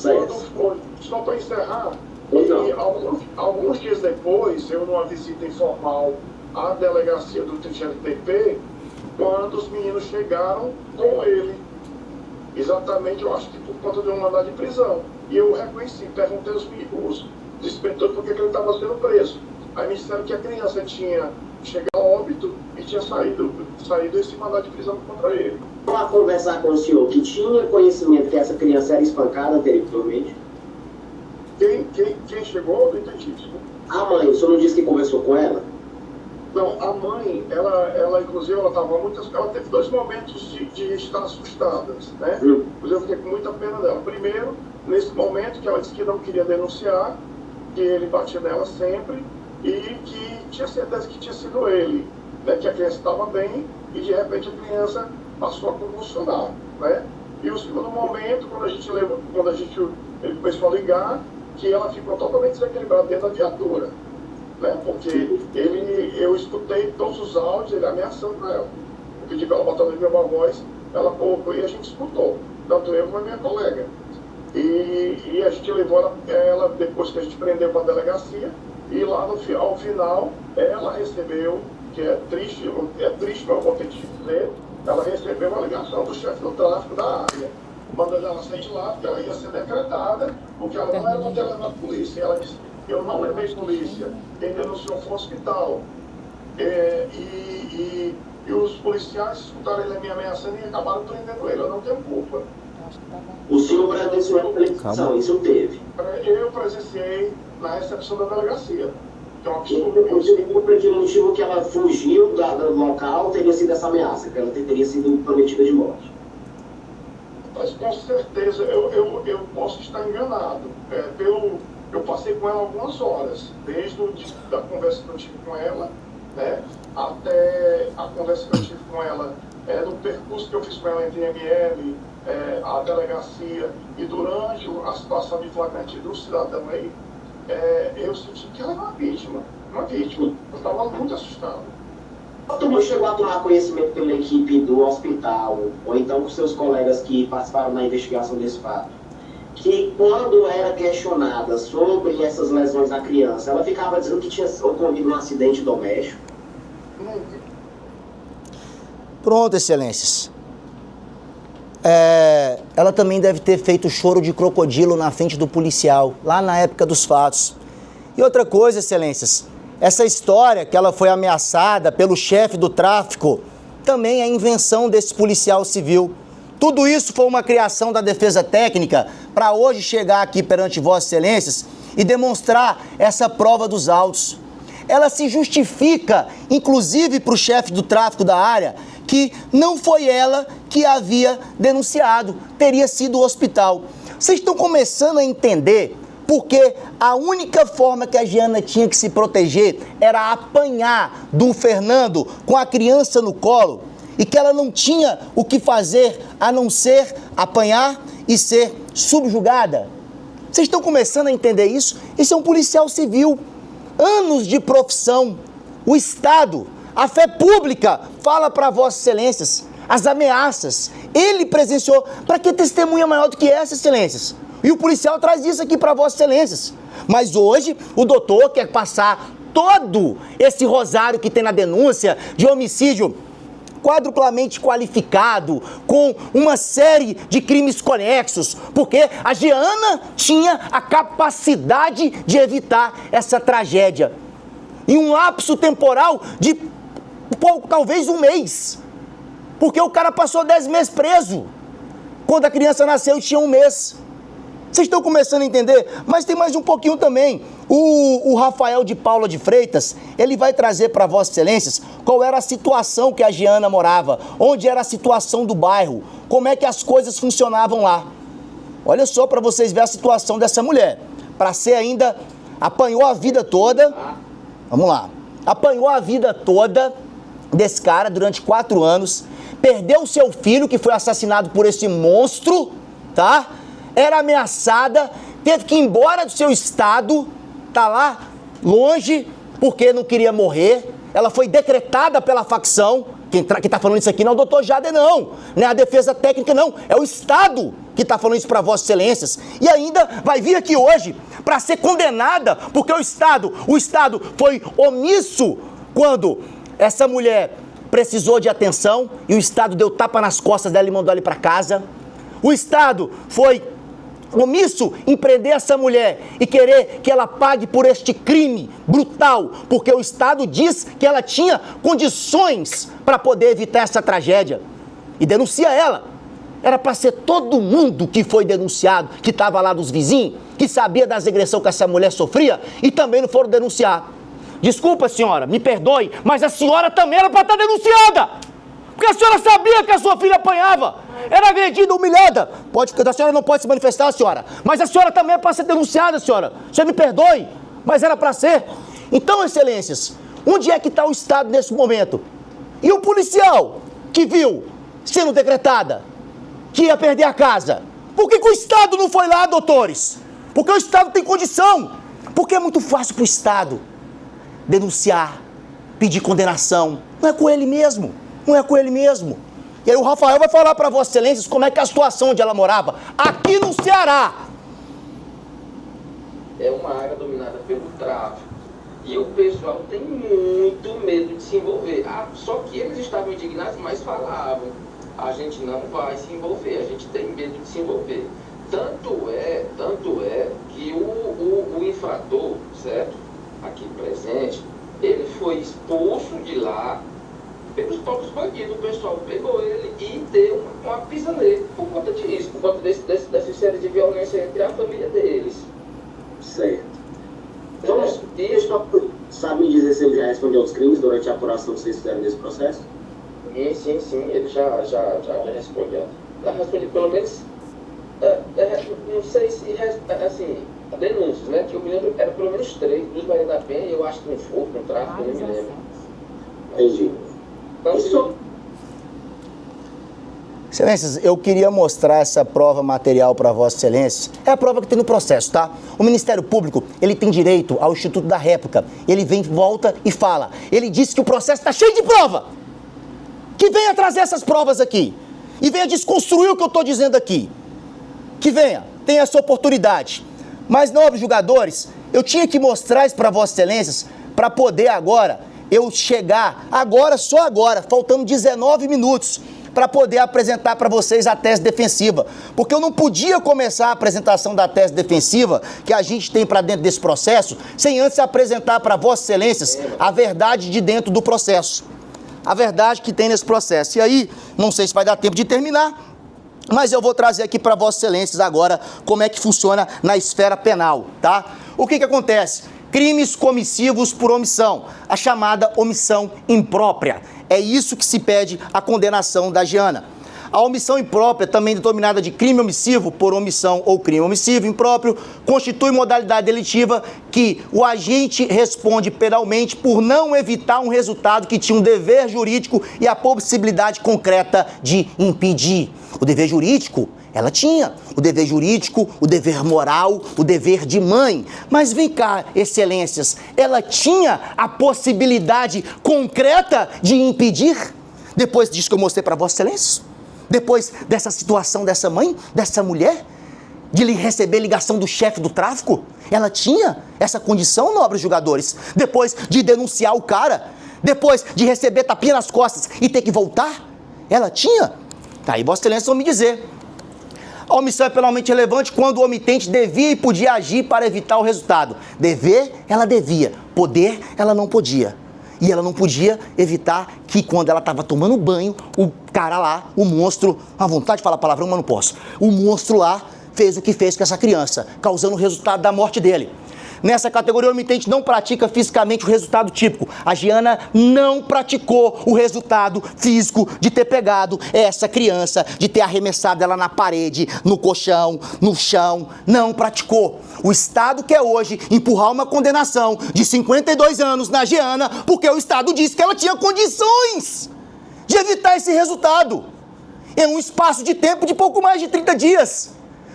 Speaker 8: Quando foi, só para encerrar, e alguns dias depois, eu numa visita informal à delegacia do 30º DP, quando os meninos chegaram com ele, exatamente, eu acho que por conta de um mandado de prisão. E eu reconheci, perguntei aos inspetores por que ele estava sendo preso. Aí me disseram que a criança tinha chegado a óbito e tinha saído esse mandado de prisão contra ele.
Speaker 5: Para conversar com o senhor, que tinha conhecimento que essa criança era espancada anteriormente?
Speaker 8: Quem chegou, não entendi.
Speaker 5: A mãe, o senhor não disse que conversou com ela?
Speaker 8: Não, a mãe, ela inclusive, ela teve 2 momentos de estar assustada, né? Inclusive, eu fiquei com muita pena dela. Primeiro, nesse momento que ela disse que não queria denunciar, que ele batia nela sempre e que tinha certeza que tinha sido ele, né? Que a criança estava bem e de repente a criança passou a convulsionar, né? E o segundo momento, ele começou a ligar, que ela ficou totalmente desequilibrada dentro da viatura, né? Porque eu escutei todos os áudios, ele ameaçando ela. Eu pedi para ela botar na mesma voz, ela colocou e a gente escutou, tanto eu como a minha colega. E a gente levou ela depois que a gente prendeu para a delegacia, e lá ao final ela recebeu, que é triste, mas eu vou ter que dizer, ela recebeu uma ligação do chefe do tráfico da área, mandando ela sair de lá, porque ela ia ser decretada, porque ela não era para ter levado a polícia. Ela disse: eu não levei polícia, quem denunciou foi o hospital. E os policiais escutaram ele me ameaçando e acabaram prendendo ele. Eu não tenho culpa.
Speaker 5: O senhor presenciou a televisão, isso teve?
Speaker 8: Eu presenciei na recepção da delegacia. Que é um absurdo.
Speaker 5: O motivo que ela fugiu do local teria sido essa ameaça, que ela teria sido prometida de morte.
Speaker 8: Mas com certeza eu posso estar enganado. Eu passei com ela algumas horas, desde a conversa que eu tive com ela, né, até a conversa que eu tive com ela, no percurso que eu fiz com ela entre ML, a delegacia, e durante a situação de flagrante do cidadão aí, eu senti que ela era uma vítima. Eu estava muito assustado.
Speaker 5: A turma chegou a tomar conhecimento pela equipe do hospital, ou então com seus colegas que participaram na investigação desse fato, que quando era questionada sobre essas lesões da criança, ela ficava dizendo que tinha ocorrido um acidente doméstico?
Speaker 1: Pronto, excelências. Ela também deve ter feito choro de crocodilo na frente do policial, lá na época dos fatos. E outra coisa, excelências, essa história que ela foi ameaçada pelo chefe do tráfico também é invenção desse policial civil. Tudo isso foi uma criação da defesa técnica para hoje chegar aqui perante vossas excelências e demonstrar essa prova dos autos. Ela se justifica, inclusive para o chefe do tráfico da área, que não foi ela que havia denunciado, teria sido o hospital. Vocês estão começando a entender porque a única forma que a Giana tinha que se proteger era apanhar do Fernando com a criança no colo e que ela não tinha o que fazer a não ser apanhar e ser subjugada. Vocês estão começando a entender isso? Isso é um policial civil. Anos de profissão. O Estado, a fé pública, fala para vossas excelências as ameaças. Ele presenciou. Para que testemunha maior do que essa, excelências? E o policial traz isso aqui para vossas excelências. Mas hoje o doutor quer passar todo esse rosário que tem na denúncia de homicídio quadruplamente qualificado, com uma série de crimes conexos, porque a Giana tinha a capacidade de evitar essa tragédia. Em um lapso temporal de talvez um mês, porque o cara passou 10 meses preso. Quando a criança nasceu, tinha 1 mês. Vocês estão começando a entender? Mas tem mais um pouquinho também. O Rafael de Paula de Freitas, ele vai trazer para vossas excelências qual era a situação que a Giana morava, onde era a situação do bairro, como é que as coisas funcionavam lá. Olha só para vocês verem a situação dessa mulher. Para ser ainda, apanhou a vida toda, vamos lá, apanhou a vida toda desse cara durante 4 anos, perdeu o seu filho que foi assassinado por esse monstro, tá? Era ameaçada, teve que ir embora do seu estado, tá lá, longe, porque não queria morrer. Ela foi decretada pela facção. Quem tá falando isso aqui não é o doutor Jader, não é a defesa técnica, não. É o Estado que tá falando isso para vossas excelências. E ainda vai vir aqui hoje para ser condenada, porque o Estado foi omisso quando essa mulher precisou de atenção e o Estado deu tapa nas costas dela e mandou ela para casa. O Estado foi omisso em prender essa mulher e querer que ela pague por este crime brutal, porque o Estado diz que ela tinha condições para poder evitar essa tragédia e denuncia ela. Era para ser todo mundo que foi denunciado, que estava lá dos vizinhos, que sabia das agressões que essa mulher sofria e também não foram denunciar. Desculpa, senhora, me perdoe, mas a senhora também era para estar denunciada. Porque a senhora sabia que a sua filha apanhava, era agredida, humilhada. A senhora não pode se manifestar, senhora. Mas a senhora também é para ser denunciada, senhora. Você me perdoe, mas era para ser. Então, excelências, onde é que está o Estado nesse momento? E o policial que viu sendo decretada que ia perder a casa? Por que o Estado não foi lá, doutores? Porque o Estado tem condição. Porque é muito fácil para o Estado denunciar, pedir condenação. Não é com ele mesmo. Não é com ele mesmo. E aí o Rafael vai falar para Vossa Excelências como é que é a situação onde ela morava. Aqui no Ceará.
Speaker 9: É uma área dominada pelo tráfico. E o pessoal tem muito medo de se envolver. Só que eles estavam indignados, mas falavam: a gente não vai se envolver, a gente tem medo de se envolver. Tanto é que o infrator, certo? Aqui presente, ele foi expulso de lá pelos próprios bandidos. O pessoal pegou ele e deu uma pisa nele por conta disso, por conta dessa série de violência entre a família deles.
Speaker 5: Certo. Então, sabe me dizer se ele já respondeu aos crimes durante a apuração que vocês fizeram nesse processo?
Speaker 9: Sim, ele já respondeu. Já respondeu pelo menos, não sei se, assim, denúncias, né? Que eu me lembro, era pelo menos 3, 2 Maria da Penha, eu acho que um furto, um tráfico, eu não me lembro.
Speaker 5: Entendi.
Speaker 1: Excelências, eu queria mostrar essa prova material para Vossa Excelência. É a prova que tem no processo, tá? O Ministério Público, ele tem direito ao Instituto da Réplica. Ele vem, volta e fala. Ele disse que o processo está cheio de prova. Que venha trazer essas provas aqui. E venha desconstruir o que eu estou dizendo aqui. Que venha, tenha essa oportunidade. Mas, nobres julgadores, eu tinha que mostrar isso para Vossa Excelências para poder agora, eu chegar, só agora, faltando 19 minutos, para poder apresentar para vocês a tese defensiva. Porque eu não podia começar a apresentação da tese defensiva que a gente tem para dentro desse processo, sem antes apresentar para Vossas Excelências a verdade de dentro do processo. A verdade que tem nesse processo. E aí, não sei se vai dar tempo de terminar, mas eu vou trazer aqui para Vossas Excelências agora como é que funciona na esfera penal, tá? O que acontece? Crimes comissivos por omissão, a chamada omissão imprópria. É isso que se pede a condenação da Giana. A omissão imprópria, também denominada de crime omissivo por omissão ou crime omissivo impróprio, constitui modalidade delitiva que o agente responde penalmente por não evitar um resultado que tinha um dever jurídico e a possibilidade concreta de impedir. O dever jurídico, ela tinha o dever jurídico, o dever moral, o dever de mãe. Mas vem cá, excelências, ela tinha a possibilidade concreta de impedir? Depois disso que eu mostrei para Vossa Excelência? Depois dessa situação dessa mãe, dessa mulher, de lhe receber ligação do chefe do tráfico? Ela tinha essa condição, nobres julgadores? Depois de denunciar o cara? Depois de receber tapinha nas costas e ter que voltar? Ela tinha? Aí Vossa Excelência vão me dizer. A omissão é penalmente relevante quando o omitente devia e podia agir para evitar o resultado. Dever, ela devia. Poder, ela não podia. E ela não podia evitar que quando ela estava tomando banho, o cara lá, o monstro, à vontade de falar palavrão, mas não posso. O monstro lá fez o que fez com essa criança, causando o resultado da morte dele. Nessa categoria, o omitente não pratica fisicamente o resultado típico. A Giana não praticou o resultado físico de ter pegado essa criança, de ter arremessado ela na parede, no colchão, no chão. Não praticou. O Estado quer hoje empurrar uma condenação de 52 anos na Giana, porque o Estado disse que ela tinha condições de evitar esse resultado. Em um espaço de tempo de pouco mais de 30 dias,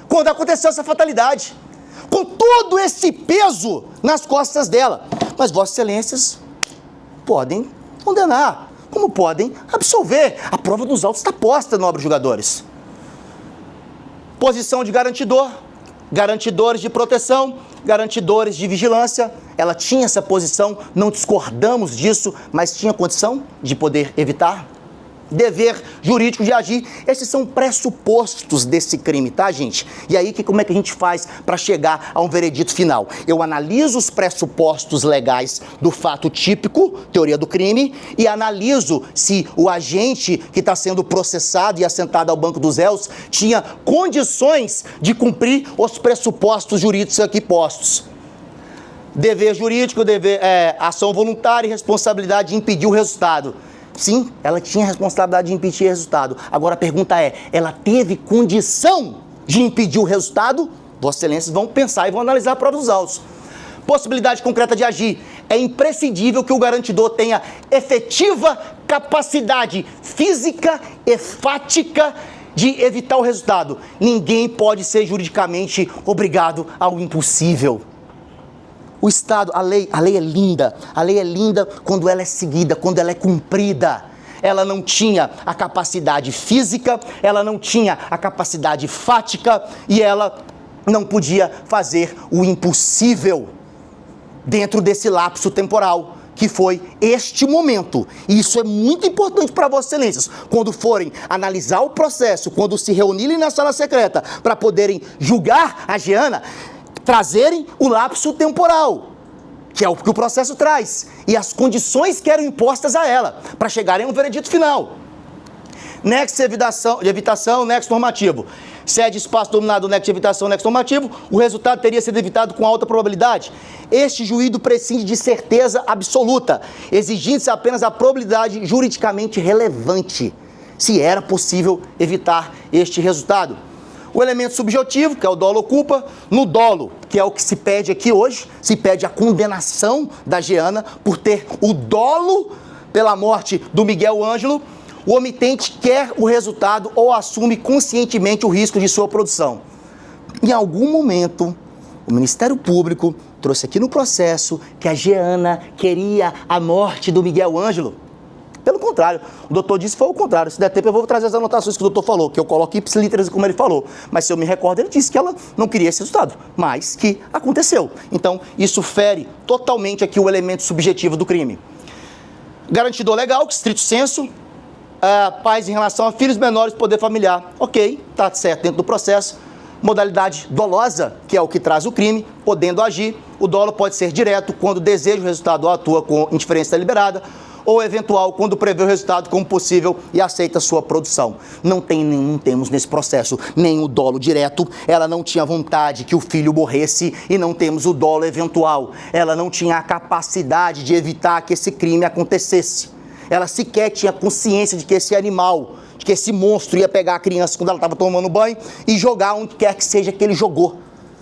Speaker 1: quando aconteceu essa fatalidade. Com todo esse peso nas costas dela. Mas Vossas Excelências podem condenar, como podem absolver. A prova dos autos está posta, nobres julgadores. Posição de garantidor, garantidores de proteção, garantidores de vigilância. Ela tinha essa posição, não discordamos disso, mas tinha condição de poder evitar. Dever jurídico de agir. Esses são pressupostos desse crime, tá, gente? E aí, como é que a gente faz para chegar a um veredito final? Eu analiso os pressupostos legais do fato típico, teoria do crime, e analiso se o agente que está sendo processado e assentado ao banco dos réus tinha condições de cumprir os pressupostos jurídicos aqui postos. Dever jurídico, ação voluntária e responsabilidade de impedir o resultado. Sim, ela tinha responsabilidade de impedir o resultado. Agora a pergunta é, ela teve condição de impedir o resultado? Vossas Excelências vão pensar e vão analisar a prova dos autos. Possibilidade concreta de agir. É imprescindível que o garantidor tenha efetiva capacidade física e fática de evitar o resultado. Ninguém pode ser juridicamente obrigado ao impossível. O Estado, a lei é linda. A lei é linda quando ela é seguida, quando ela é cumprida. Ela não tinha a capacidade física, ela não tinha a capacidade fática e ela não podia fazer o impossível dentro desse lapso temporal, que foi este momento. E isso é muito importante para Vossas Excelências. Quando forem analisar o processo, quando se reunirem na sala secreta para poderem julgar a Jeana, trazerem o lapso temporal, que é o que o processo traz, e as condições que eram impostas a ela, para chegarem a um veredito final. Nexo de evitação, nexo normativo. Cede espaço dominado, nexo de evitação, nexo normativo, o resultado teria sido evitado com alta probabilidade. Este juízo prescinde de certeza absoluta, exigindo-se apenas a probabilidade juridicamente relevante, se era possível evitar este resultado. O elemento subjetivo, que é o dolo culpa, no dolo, que é o que se pede aqui hoje, se pede a condenação da Jeana por ter o dolo pela morte do Miguel Ângelo. O omitente quer o resultado ou assume conscientemente o risco de sua produção. Em algum momento, o Ministério Público trouxe aqui no processo que a Jeana queria a morte do Miguel Ângelo. Pelo contrário, o doutor disse que foi o contrário. Se der tempo, eu vou trazer as anotações que o doutor falou, que eu coloco ipsilíteras como ele falou. Mas se eu me recordo, ele disse que ela não queria esse resultado, mas que aconteceu. Então, isso fere totalmente aqui o elemento subjetivo do crime. Garantidor legal, que estrito senso, pais em relação a filhos menores, poder familiar. Ok, tá certo dentro do processo. Modalidade dolosa, que é o que traz o crime, podendo agir. O dolo pode ser direto, quando deseja o resultado ou atua com indiferença deliberada, ou eventual, quando prevê o resultado como possível e aceita sua produção. Não temos nesse processo nem o dolo direto, ela não tinha vontade que o filho morresse, e não temos o dolo eventual. Ela não tinha a capacidade de evitar que esse crime acontecesse. Ela sequer tinha consciência de que esse animal, de que esse monstro ia pegar a criança quando ela estava tomando banho e jogar onde quer que seja que ele jogou.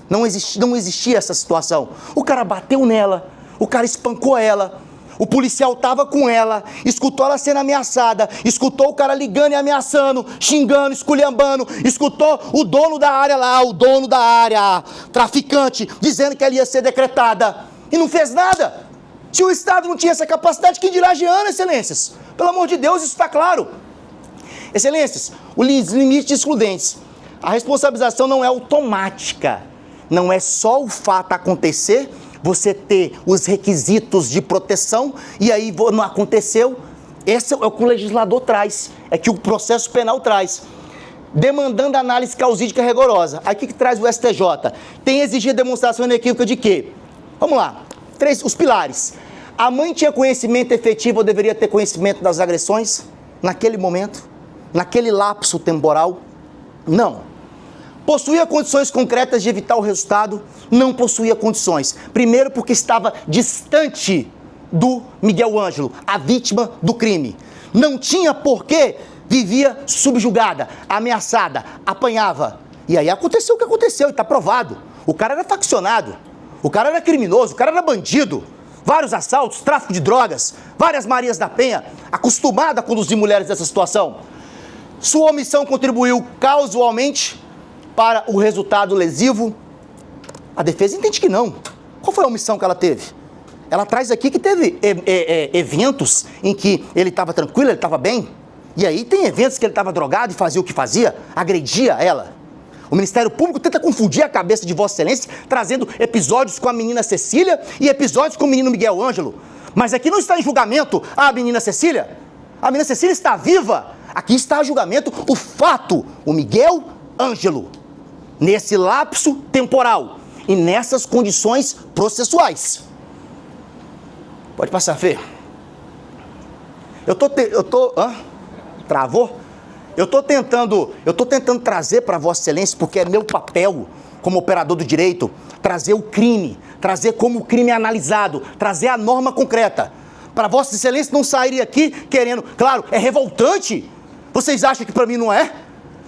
Speaker 1: Não existia essa situação. O cara bateu nela, o cara espancou ela, o policial estava com ela, escutou ela sendo ameaçada, escutou o cara ligando e ameaçando, xingando, esculhambando, escutou o dono da área lá, o dono da área, traficante, dizendo que ela ia ser decretada e não fez nada. Se o Estado não tinha essa capacidade, quem dirá a Jeana, Excelências? Pelo amor de Deus, isso está claro. Excelências, os limites excludentes. A responsabilização não é automática. Não é só o fato acontecer, você ter os requisitos de proteção e aí não aconteceu. Esse é o que o legislador traz, é que o processo penal traz. Demandando análise causídica rigorosa. Aí o que traz o STJ? Tem exigir demonstração inequívoca de quê? Vamos lá. Os pilares. A mãe tinha conhecimento efetivo ou deveria ter conhecimento das agressões naquele momento? Naquele lapso temporal? Não. Possuía condições concretas de evitar o resultado? Não possuía condições. Primeiro porque estava distante do Miguel Ângelo, a vítima do crime. Não tinha porquê, vivia subjugada, ameaçada, apanhava. E aí aconteceu o que aconteceu e está provado. O cara era faccionado, o cara era criminoso, o cara era bandido. Vários assaltos, tráfico de drogas, várias Marias da Penha, acostumada a conduzir mulheres dessa situação. Sua omissão contribuiu causalmente para o resultado lesivo? A defesa entende que não. Qual foi a omissão que ela teve? Ela traz aqui que teve eventos em que ele estava tranquilo, ele estava bem. E aí tem eventos que ele estava drogado e fazia o que fazia, agredia ela. O Ministério Público tenta confundir a cabeça de Vossa Excelência, trazendo episódios com a menina Cecília e episódios com o menino Miguel Ângelo. Mas aqui não está em julgamento a menina Cecília. A menina Cecília está viva. Aqui está em julgamento o fato, o Miguel Ângelo. Nesse lapso temporal e nessas condições processuais. Pode passar, Fê. Travou? Eu tô tentando trazer para Vossa Excelência, porque é meu papel, como operador do direito, trazer o crime, trazer como o crime é analisado, trazer a norma concreta. Para Vossa Excelência não sair aqui querendo... Claro, é revoltante. Vocês acham que para mim não é?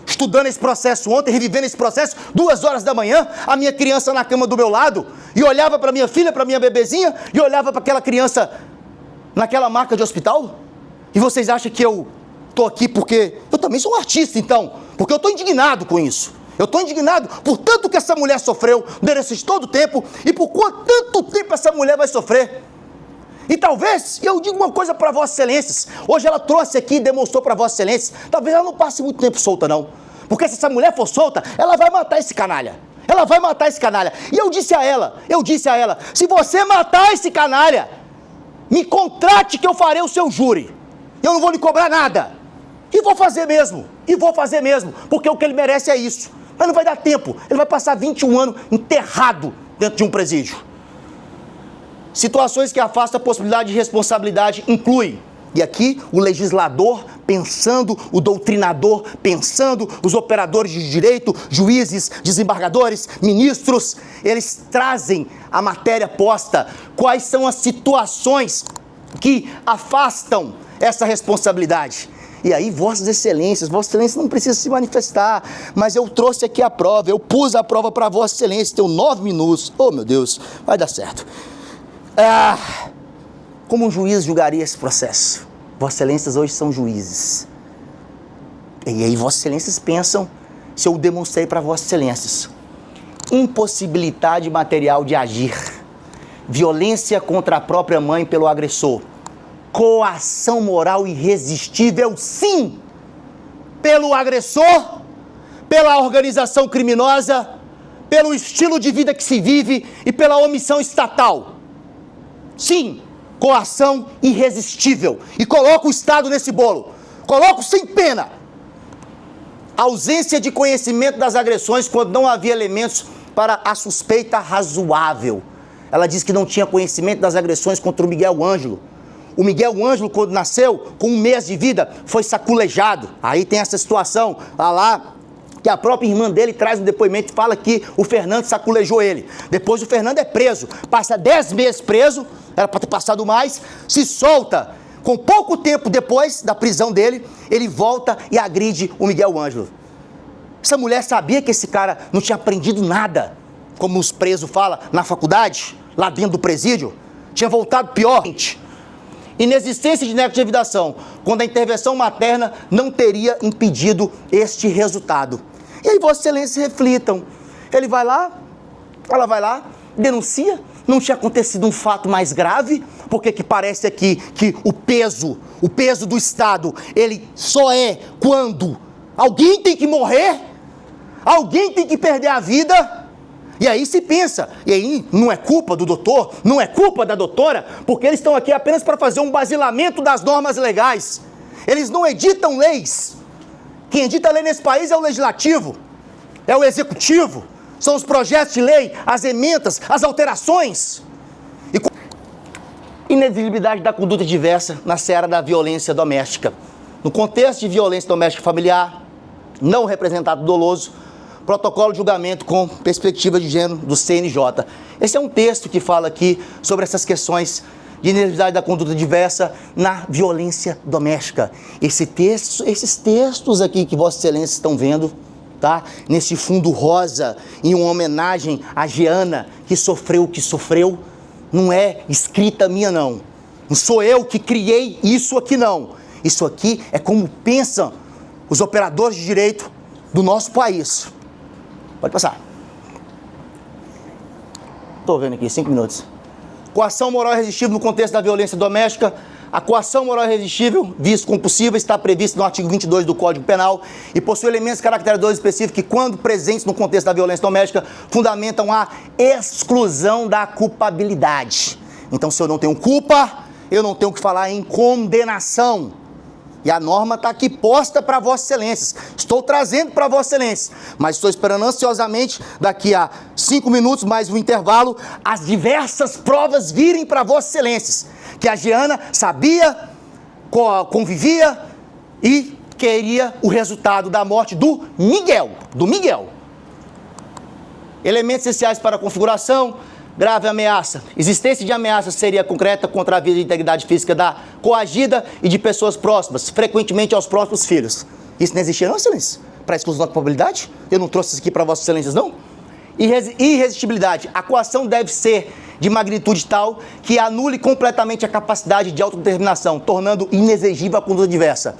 Speaker 1: Estudando esse processo ontem, revivendo esse processo, 2 horas da manhã, a minha criança na cama do meu lado, e olhava para minha filha, para minha bebezinha, e olhava para aquela criança naquela maca de hospital? E vocês acham que eu estou aqui porque... Eu também sou um artista, então, porque eu estou indignado com isso. Eu estou indignado por tanto que essa mulher sofreu durante todo o tempo, e por quanto tempo essa mulher vai sofrer. E talvez, eu digo uma coisa para Vossas Excelências, hoje ela trouxe aqui e demonstrou para Vossas Excelências, talvez ela não passe muito tempo solta não, porque se essa mulher for solta, ela vai matar esse canalha, ela vai matar esse canalha. E eu disse a ela, se você matar esse canalha, me contrate que eu farei o seu júri, eu não vou lhe cobrar nada, e vou fazer mesmo, porque o que ele merece é isso, mas não vai dar tempo, ele vai passar 21 anos enterrado dentro de um presídio. Situações que afastam a possibilidade de responsabilidade incluem, e aqui o legislador pensando, o doutrinador pensando, os operadores de direito, juízes, desembargadores, ministros, eles trazem a matéria posta, quais são as situações que afastam essa responsabilidade. E aí, Vossas Excelências não precisa se manifestar, mas eu trouxe aqui a prova, eu pus a prova para Vossa Excelência, tenho 9 minutos, oh meu Deus, vai dar certo. Como um juiz julgaria esse processo? Vossas Excelências hoje são juízes. E aí Vossas Excelências pensam, se eu demonstrei para Vossas Excelências, impossibilidade material de agir, violência contra a própria mãe pelo agressor, coação moral irresistível, sim, pelo agressor, pela organização criminosa, pelo estilo de vida que se vive e pela omissão estatal. Sim, coação irresistível. E coloco o Estado nesse bolo. Coloco sem pena. Ausência de conhecimento das agressões quando não havia elementos para a suspeita razoável. Ela diz que não tinha conhecimento das agressões contra o Miguel Ângelo. O Miguel Ângelo, quando nasceu, com 1 mês de vida, foi saculejado. Aí tem essa situação, lá, que a própria irmã dele traz um depoimento e fala que o Fernando saculejou ele. Depois o Fernando é preso, passa 10 meses preso, era para ter passado mais, se solta. Com pouco tempo depois da prisão dele, ele volta e agride o Miguel Ângelo. Essa mulher sabia que esse cara não tinha aprendido nada, como os presos falam, na faculdade, lá dentro do presídio. Tinha voltado pior. Inexistência de nexo de evidação, quando a intervenção materna não teria impedido este resultado. E aí Vossas Excelências reflitam. Ele vai lá, ela vai lá, denuncia, não tinha acontecido um fato mais grave, porque que parece aqui que o peso do Estado, ele só é quando alguém tem que morrer, alguém tem que perder a vida. E aí se pensa, e aí não é culpa do doutor, não é culpa da doutora, porque eles estão aqui apenas para fazer um basilamento das normas legais. Eles não editam leis. Quem edita lei nesse país é o legislativo, é o executivo, são os projetos de lei, as emendas, as alterações. Inexigibilidade da conduta diversa na seara da violência doméstica. No contexto de violência doméstica familiar, não representado doloso, protocolo de julgamento com perspectiva de gênero do CNJ. Esse é um texto que fala aqui sobre essas questões de inexigibilidade da conduta diversa na violência doméstica. Esses textos aqui que Vossas Excelências estão vendo, tá? Nesse fundo rosa, em uma homenagem a Giana, que sofreu o que sofreu, não é escrita minha, não. Não sou eu que criei isso aqui, não. Isso aqui é como pensam os operadores de direito do nosso país. Pode passar. Estou vendo aqui, 5 minutos. Coação moral irresistível no contexto da violência doméstica. A coação moral irresistível, vício compulsiva, está prevista no artigo 22 do Código Penal e possui elementos caracterizadores específicos que, quando presentes no contexto da violência doméstica, fundamentam a exclusão da culpabilidade. Então, se eu não tenho culpa, eu não tenho que falar em condenação. E a norma está aqui posta para Vossas Excelências. Estou trazendo para Vossas Excelências, mas estou esperando ansiosamente, daqui a 5 minutos, mais um intervalo, as diversas provas virem para Vossas Excelências. Que a Giana sabia, convivia e queria o resultado da morte do Miguel. Elementos essenciais para a configuração: grave ameaça. Existência de ameaça seria concreta contra a vida e integridade física da coagida e de pessoas próximas, frequentemente aos próprios filhos. Isso não existia, não, excelência? Para exclusão da probabilidade? Eu não trouxe isso aqui para vossas excelências, não? Irresistibilidade. A coação deve ser de magnitude tal que anule completamente a capacidade de autodeterminação, tornando inexigível a conduta diversa.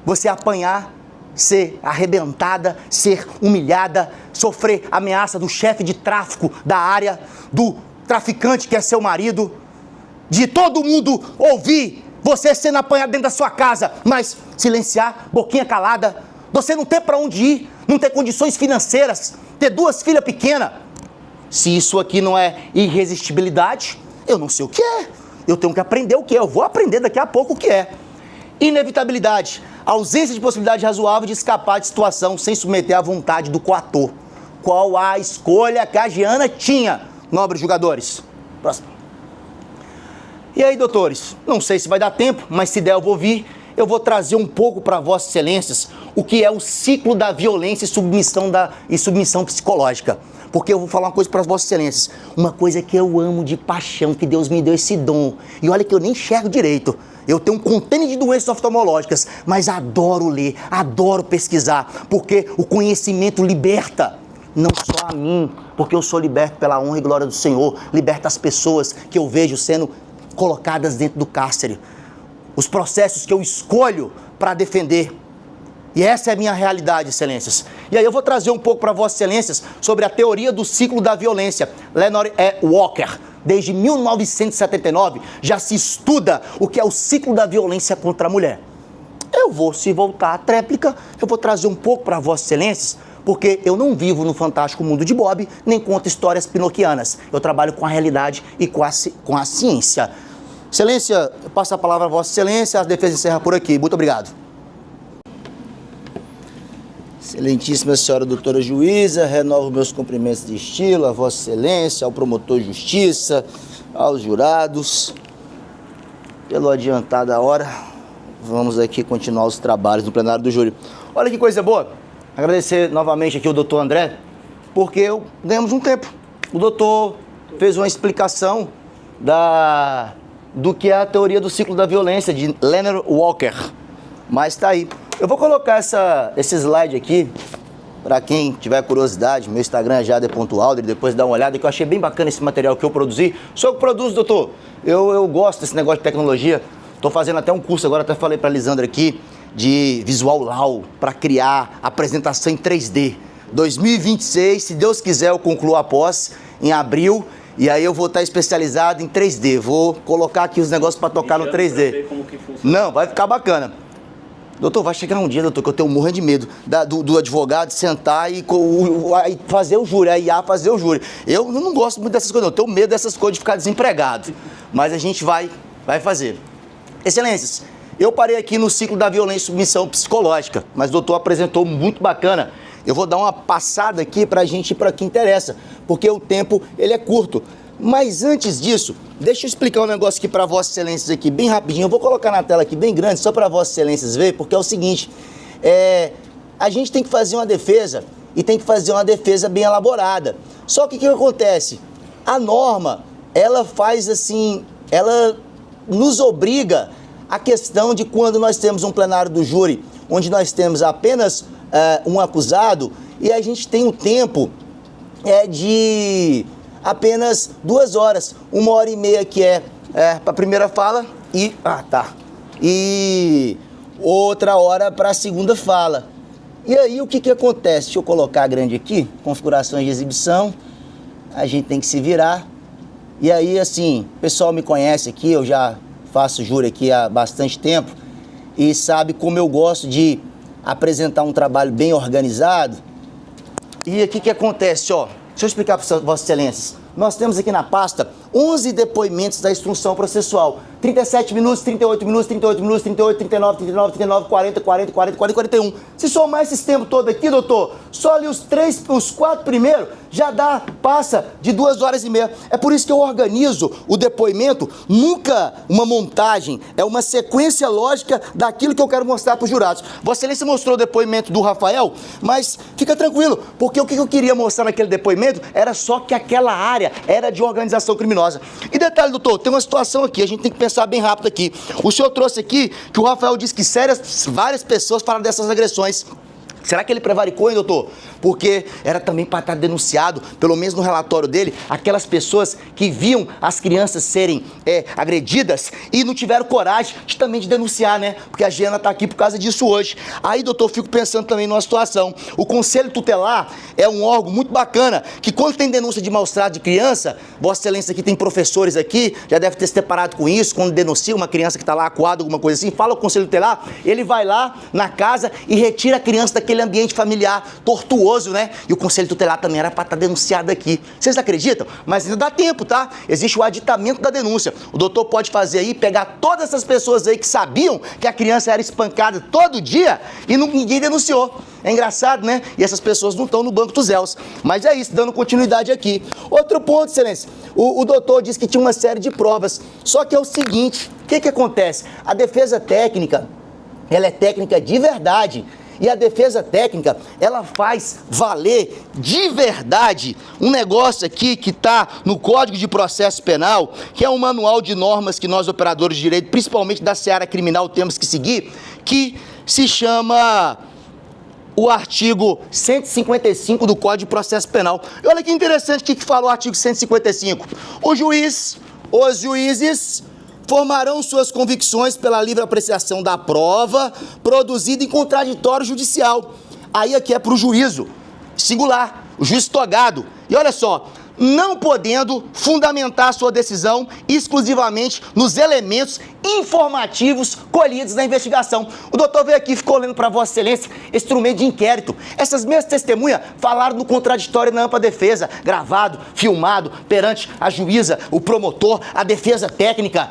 Speaker 1: Você apanhar, ser arrebentada, ser humilhada, sofrer ameaça do chefe de tráfico da área, do traficante que é seu marido, de todo mundo ouvir você sendo apanhado dentro da sua casa, mas silenciar, boquinha calada, você não ter para onde ir, não ter condições financeiras, ter 2 filhas pequenas. Se isso aqui não é irresistibilidade, eu não sei o que é. Eu tenho que aprender o que é. Eu vou aprender daqui a pouco o que é. Inevitabilidade. Ausência de possibilidade razoável de escapar de situação sem submeter à vontade do coator. Qual a escolha que a Giana tinha, nobres jogadores? Próximo. E aí, doutores? Não sei se vai dar tempo, mas se der eu vou vir. Eu vou trazer um pouco para vossas excelências o que é o ciclo da violência e submissão psicológica. Porque eu vou falar uma coisa para as vossas excelências. Uma coisa que eu amo de paixão, que Deus me deu esse dom. E olha que eu nem enxergo direito. Eu tenho um contêiner de doenças oftalmológicas, mas adoro ler, adoro pesquisar, porque o conhecimento liberta. Não só a mim, porque eu sou liberto pela honra e glória do Senhor. Liberta as pessoas que eu vejo sendo colocadas dentro do cárcere. Os processos que eu escolho para defender. E essa é a minha realidade, excelências. E aí eu vou trazer um pouco para vossas excelências sobre a teoria do ciclo da violência. Leonard E. Walker. Desde 1979 já se estuda o que é o ciclo da violência contra a mulher. Eu vou, se voltar à tréplica, eu vou trazer um pouco para vossas excelências, porque eu não vivo no fantástico mundo de Bob, nem conto histórias pinoquianas. Eu trabalho com a realidade e com a ciência. Excelência, eu passo a palavra a vossa excelência, a defesa encerra por aqui. Muito obrigado. Excelentíssima senhora doutora juíza, renovo meus cumprimentos de estilo a vossa excelência, ao promotor de justiça, aos jurados. Pelo adiantado da hora, vamos aqui continuar os trabalhos no plenário do júri. Olha que coisa boa, agradecer novamente aqui o doutor André, porque ganhamos um tempo. O doutor fez uma explicação do que é a teoria do ciclo da violência de Leonard Walker, mas está aí. Eu vou colocar esse slide aqui, para quem tiver curiosidade, meu Instagram é jade.alder, depois dá uma olhada, que eu achei bem bacana esse material que eu produzi. Sou eu que produzo, doutor. Eu gosto desse negócio de tecnologia. Estou fazendo até um curso agora, até falei para a Lisandra aqui, de Visual Law, para criar apresentação em 3D. 2026, se Deus quiser, eu concluo a pós em abril, e aí eu vou estar especializado em 3D. Vou colocar aqui os negócios para tocar no 3D.
Speaker 7: Ver como que funciona.
Speaker 1: Não, vai ficar bacana. Doutor, vai chegar um dia, doutor, que eu tenho morrendo de medo do advogado sentar e fazer o júri, a IA fazer o júri. Eu não gosto muito dessas coisas, não. Eu tenho medo dessas coisas de ficar desempregado. Mas a gente vai fazer. Excelências, eu parei aqui no ciclo da violência e submissão psicológica, mas o doutor apresentou muito bacana. Eu vou dar uma passada aqui pra gente ir para o que interessa, porque o tempo ele é curto. Mas antes disso, deixa eu explicar um negócio aqui para vossas excelências aqui, bem rapidinho. Eu vou colocar na tela aqui bem grande, só para vossas excelências verem, porque é o seguinte, a gente tem que fazer uma defesa, e tem que fazer uma defesa bem elaborada. Só que o que acontece? A norma, ela faz assim, ela nos obriga à questão de quando nós temos um plenário do júri, onde nós temos apenas um acusado, e a gente tem um tempo de apenas 2 horas, 1h30 que é para a primeira fala e outra hora para a segunda fala. E aí o que acontece? Deixa eu colocar grande aqui, configurações de exibição, a gente tem que se virar. E aí assim, o pessoal me conhece aqui, eu já faço júri aqui há bastante tempo e sabe como eu gosto de apresentar um trabalho bem organizado. E aqui que acontece, ó. Deixa eu explicar para vossas excelências. nós temos aqui na pasta 11 depoimentos da instrução processual. 37 minutos, 38 minutos, 38 minutos, 38, 39, 39, 39, 40, 40, 40, 40, 41. Se somar esse tempo todo aqui, doutor, só ali os 4 primeiros já passa de 2 horas e meia. É por isso que eu organizo o depoimento, nunca uma montagem, é uma sequência lógica daquilo que eu quero mostrar para os jurados. Vossa Excelência mostrou o depoimento do Rafael, mas fica tranquilo, porque o que eu queria mostrar naquele depoimento era só que aquela área era de organização criminosa. E detalhe, doutor, tem uma situação aqui, a gente tem que pensar bem rápido aqui. O senhor trouxe aqui que o Rafael disse que várias pessoas falaram dessas agressões. Será que ele prevaricou, hein, doutor? Porque era também para estar denunciado, pelo menos no relatório dele, aquelas pessoas que viam as crianças serem agredidas e não tiveram coragem de denunciar, né? Porque a Giana está aqui por causa disso hoje. Aí, doutor, eu fico pensando também numa situação. O Conselho Tutelar é um órgão muito bacana, que quando tem denúncia de maus-trato de criança, Vossa Excelência aqui tem professores aqui, já deve ter se deparado com isso, quando denuncia uma criança que está lá acuada, alguma coisa assim, fala o Conselho Tutelar, ele vai lá na casa e retira a criança daquele ambiente familiar tortuoso, né? E o Conselho Tutelar também era para estar denunciado aqui. Vocês acreditam? Mas ainda dá tempo, tá? Existe o aditamento da denúncia. O doutor pode fazer aí, pegar todas essas pessoas aí que sabiam que a criança era espancada todo dia e ninguém denunciou. É engraçado, né? E essas pessoas não estão no banco dos réus. Mas é isso, dando continuidade aqui. Outro ponto, Excelência. O doutor disse que tinha uma série de provas. Só que é o seguinte, o que acontece? A defesa técnica, ela é técnica de verdade. E a defesa técnica, ela faz valer de verdade um negócio aqui que está no Código de Processo Penal, que é um manual de normas que nós, operadores de direito, principalmente da seara criminal, temos que seguir, que se chama o artigo 155 do Código de Processo Penal. E olha que interessante o que fala o artigo 155. Os juízes formarão suas convicções pela livre apreciação da prova produzida em contraditório judicial. Aí aqui é para o juízo singular, o juiz togado. E olha só, não podendo fundamentar sua decisão exclusivamente nos elementos informativos colhidos na investigação. O doutor veio aqui e ficou olhando para Vossa Excelência instrumento de inquérito. Essas mesmas testemunhas falaram no contraditório na ampla defesa, gravado, filmado, perante a juíza, o promotor, a defesa técnica.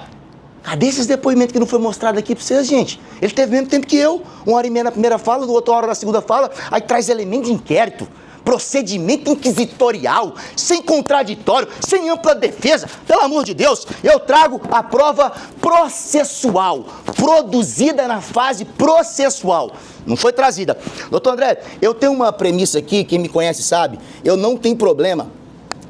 Speaker 1: Cadê esses depoimentos que não foi mostrado aqui para vocês, gente? Ele teve o mesmo tempo que eu, 1h30 na primeira fala, 2 horas na segunda fala, aí traz elemento de inquérito, procedimento inquisitorial, sem contraditório, sem ampla defesa. Pelo amor de Deus, eu trago a prova processual, produzida na fase processual. Não foi trazida. Doutor André, eu tenho uma premissa aqui, quem me conhece sabe, eu não tenho problema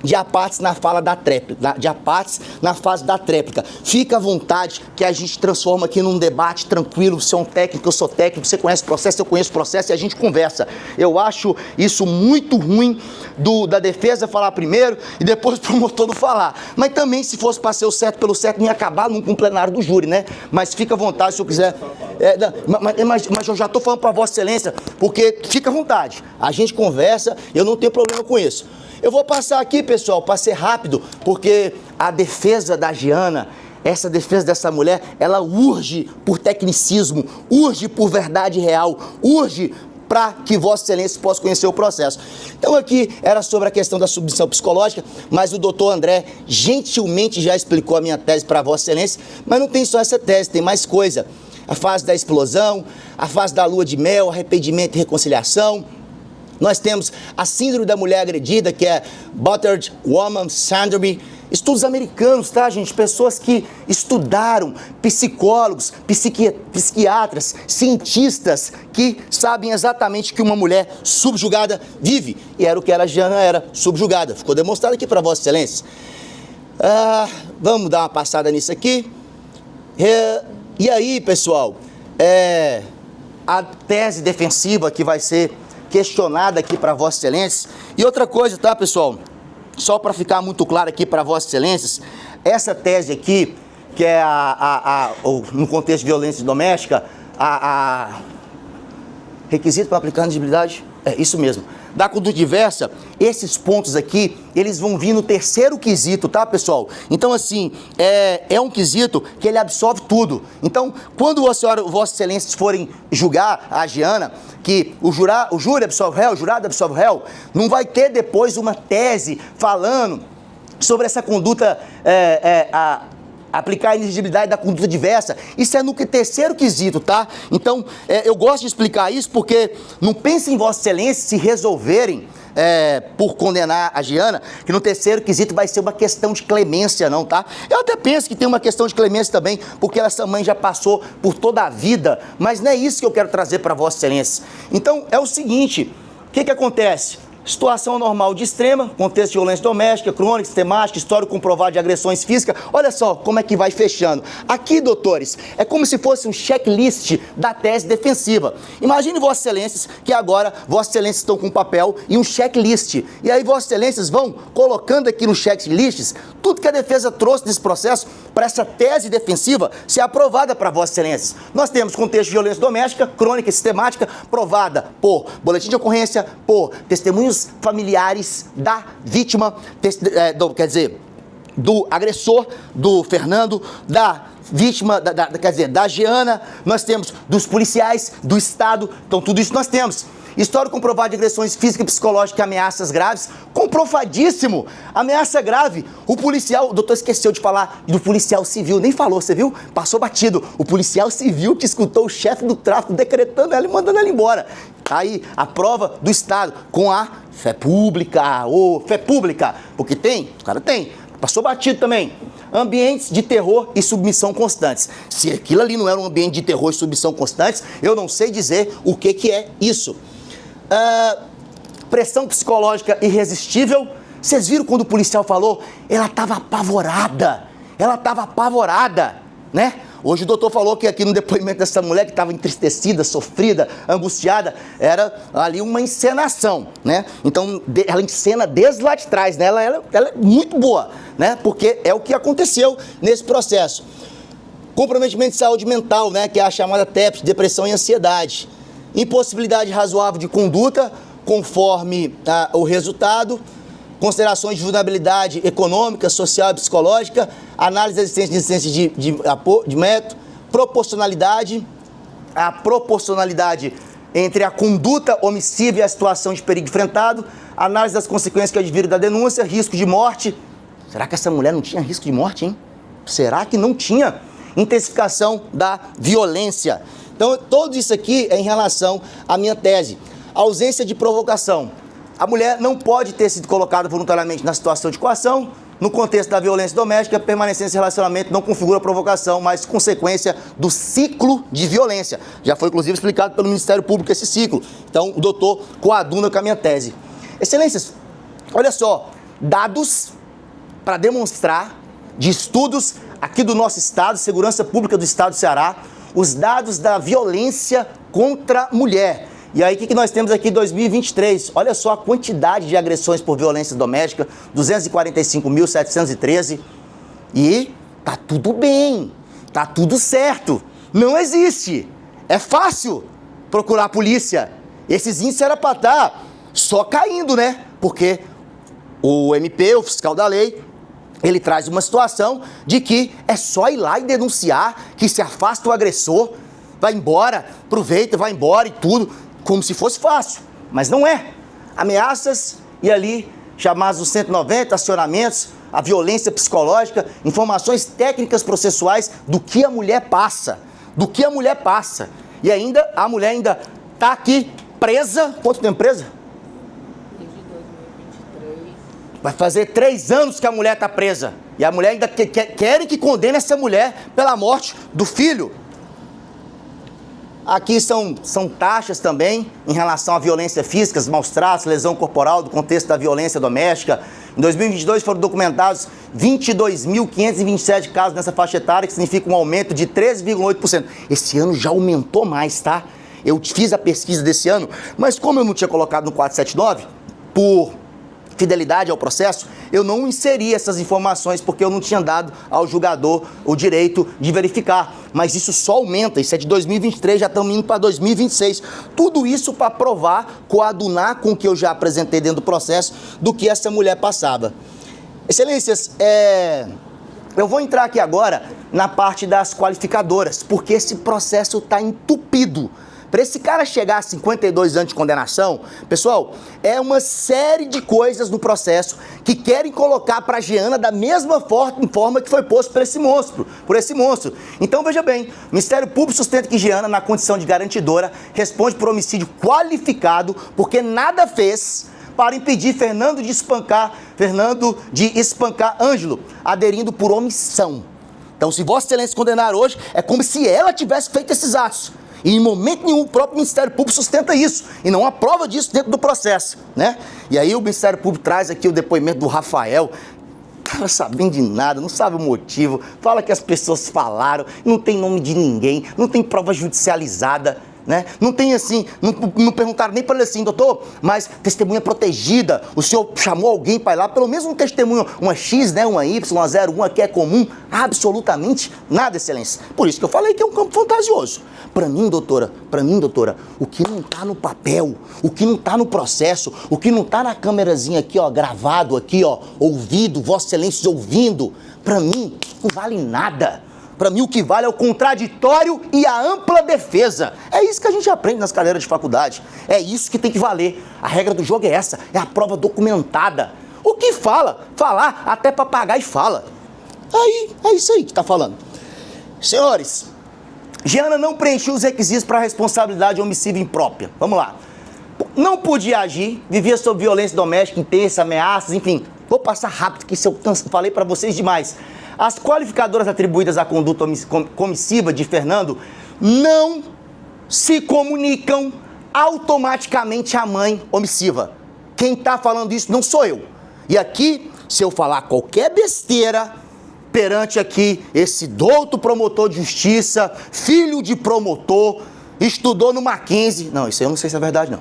Speaker 1: de apartes na fala da tréplica, de apartes na fase da tréplica. Fica à vontade que a gente transforma aqui num debate tranquilo. Você é um técnico, eu sou técnico, você conhece o processo, eu conheço o processo e a gente conversa. Eu acho isso muito ruim da defesa falar primeiro e depois o promotor não falar. Mas também, se fosse para ser o certo pelo certo, não ia acabar num plenário do júri, né? Mas fica à vontade se eu quiser. Mas eu já estou falando para Vossa Excelência, porque fica à vontade. A gente conversa, eu não tenho problema com isso. Eu vou passar aqui, pessoal, para ser rápido, porque a defesa da Giana, essa defesa dessa mulher, ela urge por tecnicismo, urge por verdade real, urge para que Vossa Excelência possa conhecer o processo. Então aqui era sobre a questão da submissão psicológica, mas o doutor André gentilmente já explicou a minha tese para Vossa Excelência, mas não tem só essa tese, tem mais coisa. A fase da explosão, a fase da lua de mel, arrependimento e reconciliação. Nós temos a síndrome da mulher agredida, que é Battered Woman Syndrome. Estudos americanos, tá, gente? Pessoas que estudaram, psicólogos, psiquiatras, cientistas, que sabem exatamente que uma mulher subjugada vive. E era o que a Giana era, subjugada. Ficou demonstrado aqui para Vossa Excelência. Vamos dar uma passada nisso aqui. E aí, pessoal, a tese defensiva que vai ser questionada aqui para Vossa Excelência. E outra coisa, tá, pessoal? Só para ficar muito claro aqui para Vossa Excelências, essa tese aqui, que é no contexto de violência doméstica, requisito para aplicar inegibilidade, é isso mesmo, da conduta diversa, esses pontos aqui, eles vão vir no terceiro quesito, tá, pessoal? Então, assim, é um quesito que ele absorve tudo. Então, quando Vossa Excelência forem julgar a Giana, que o júri absolve o réu, o jurado absolve o réu, não vai ter depois uma tese falando sobre essa conduta, aplicar a inexigibilidade da conduta diversa. Isso é no terceiro quesito, tá? Então, eu gosto de explicar isso porque não pensem em Vossa Excelência se resolverem por condenar a Giana, que no terceiro quesito vai ser uma questão de clemência, não, tá? Eu até penso que tem uma questão de clemência também, porque essa mãe já passou por toda a vida, mas não é isso que eu quero trazer para Vossa Excelência. Então, é o seguinte, o que acontece? Situação normal de extrema, contexto de violência doméstica, crônica, sistemática, histórico comprovado de agressões físicas. Olha só como é que vai fechando. Aqui, doutores, é como se fosse um checklist da tese defensiva. Imagine, Vossas Excelências, que agora Vossas Excelências estão com um papel e um checklist. E aí Vossas Excelências vão colocando aqui no checklist tudo que a defesa trouxe desse processo para essa tese defensiva ser aprovada para Vossas Excelências. Nós temos contexto de violência doméstica, crônica e sistemática, provada por boletim de ocorrência, por testemunhos familiares da vítima, do agressor, do Fernando, da vítima, da Giana, nós temos dos policiais, do Estado, então tudo isso nós temos. Histórico comprovado de agressões físicas, psicológicas e ameaças graves, comprovadíssimo. Ameaça grave, o policial, o doutor esqueceu de falar do policial civil, nem falou, você viu? Passou batido. O policial civil que escutou o chefe do tráfico decretando ela e mandando ela embora. Aí, a prova do Estado com a fé pública, porque tem, o cara tem. Passou batido também. Ambientes de terror e submissão constantes. Se aquilo ali não era um ambiente de terror e submissão constantes, eu não sei dizer o que é isso. Pressão psicológica irresistível. Vocês viram quando o policial falou? Ela estava apavorada, né? Hoje o doutor falou que aqui no depoimento dessa mulher que estava entristecida, sofrida, angustiada, era ali uma encenação, né? Então, ela encena desde lá de trás, né? Ela é muito boa, né? Porque é o que aconteceu nesse processo. Comprometimento de saúde mental, né? Que é a chamada TEPS, depressão e ansiedade. Impossibilidade razoável de conduta, conforme o resultado. Considerações de vulnerabilidade econômica, social e psicológica, análise da existência de método, proporcionalidade, a proporcionalidade entre a conduta omissiva e a situação de perigo enfrentado, análise das consequências que adviram da denúncia, risco de morte. Será que essa mulher não tinha risco de morte, hein? Será que não tinha? Intensificação da violência. Então, tudo isso aqui é em relação à minha tese. Ausência de provocação. A mulher não pode ter sido colocada voluntariamente na situação de coação. No contexto da violência doméstica, a permanência nesse relacionamento não configura provocação, mas consequência do ciclo de violência. Já foi, inclusive, explicado pelo Ministério Público esse ciclo. Então, o doutor coaduna com a minha tese. Excelências, olha só, dados para demonstrar de estudos aqui do nosso Estado, Segurança Pública do Estado do Ceará, os dados da violência contra a mulher. E aí, o que nós temos aqui em 2023? Olha só a quantidade de agressões por violência doméstica, 245.713. E tá tudo bem, tá tudo certo. Não existe. É fácil procurar a polícia. Esses índices era para estar só caindo, né? Porque o MP, o fiscal da lei, ele traz uma situação de que é só ir lá e denunciar, que se afasta o agressor, vai embora, aproveita, vai embora e tudo. Como se fosse fácil, mas não é. Ameaças e ali chamados os 190, acionamentos, a violência psicológica, informações técnicas processuais do que a mulher passa, E ainda, a mulher ainda está aqui presa, quanto tempo presa?
Speaker 2: Desde 2023.
Speaker 1: Vai fazer 3 anos que a mulher está presa. E a mulher ainda querem que condene essa mulher pela morte do filho. Aqui são taxas também em relação à violência física, maus tratos, lesão corporal, do contexto da violência doméstica. Em 2022 foram documentados 22.527 casos nessa faixa etária, que significa um aumento de 13,8%. Esse ano já aumentou mais, tá? Eu fiz a pesquisa desse ano, mas como eu não tinha colocado no 479, por fidelidade ao processo, eu não inseri essas informações porque eu não tinha dado ao julgador o direito de verificar. Mas isso só aumenta, isso é de 2023, já estamos indo para 2026. Tudo isso para provar, coadunar com o que eu já apresentei dentro do processo, do que essa mulher passava. Excelências, eu vou entrar aqui agora na parte das qualificadoras, porque esse processo está entupido Para esse cara chegar a 52 anos de condenação, pessoal, é uma série de coisas no processo que querem colocar para Jeana da mesma forma que foi posto por esse monstro. Então, veja bem, o Ministério Público sustenta que Jeana, na condição de garantidora, responde por homicídio qualificado porque nada fez para impedir Fernando de espancar Ângelo, aderindo por omissão. Então, se Vossa Excelência condenar hoje, é como se ela tivesse feito esses atos. E em momento nenhum o próprio Ministério Público sustenta isso. E não há prova disso dentro do processo, né? E aí o Ministério Público traz aqui o depoimento do Rafael. Não sabendo de nada, não sabe o motivo. Fala que as pessoas falaram, não tem nome de ninguém, não tem prova judicializada, né? Não tem assim, não perguntaram nem para ele assim, doutor, mas testemunha protegida, o senhor chamou alguém para ir lá, pelo menos um testemunho, uma X, né, uma Y, uma 01, que é comum, absolutamente nada, excelência. Por isso que eu falei que é um campo fantasioso. Para mim, doutora, o que não tá no papel, o que não tá no processo, o que não tá na câmerazinha aqui, ó, gravado aqui, ó, ouvido, Vossa Excelência ouvindo, para mim não vale nada. Para mim, o que vale é o contraditório e a ampla defesa. É isso que a gente aprende nas cadeiras de faculdade. É isso que tem que valer. A regra do jogo é essa, é a prova documentada. O que falar, até papagaio fala. Aí, é isso aí que tá falando. Senhores, Jeana não preencheu os requisitos para responsabilidade omissiva imprópria. Vamos lá. Não podia agir, vivia sob violência doméstica intensa, ameaças, enfim. Vou passar rápido, que isso eu falei para vocês demais. As qualificadoras atribuídas à conduta comissiva de Fernando não se comunicam automaticamente à mãe omissiva. Quem está falando isso não sou eu. E aqui, se eu falar qualquer besteira perante aqui esse douto promotor de justiça, filho de promotor, estudou no Mackenzie... Não, isso aí eu não sei se é verdade, não.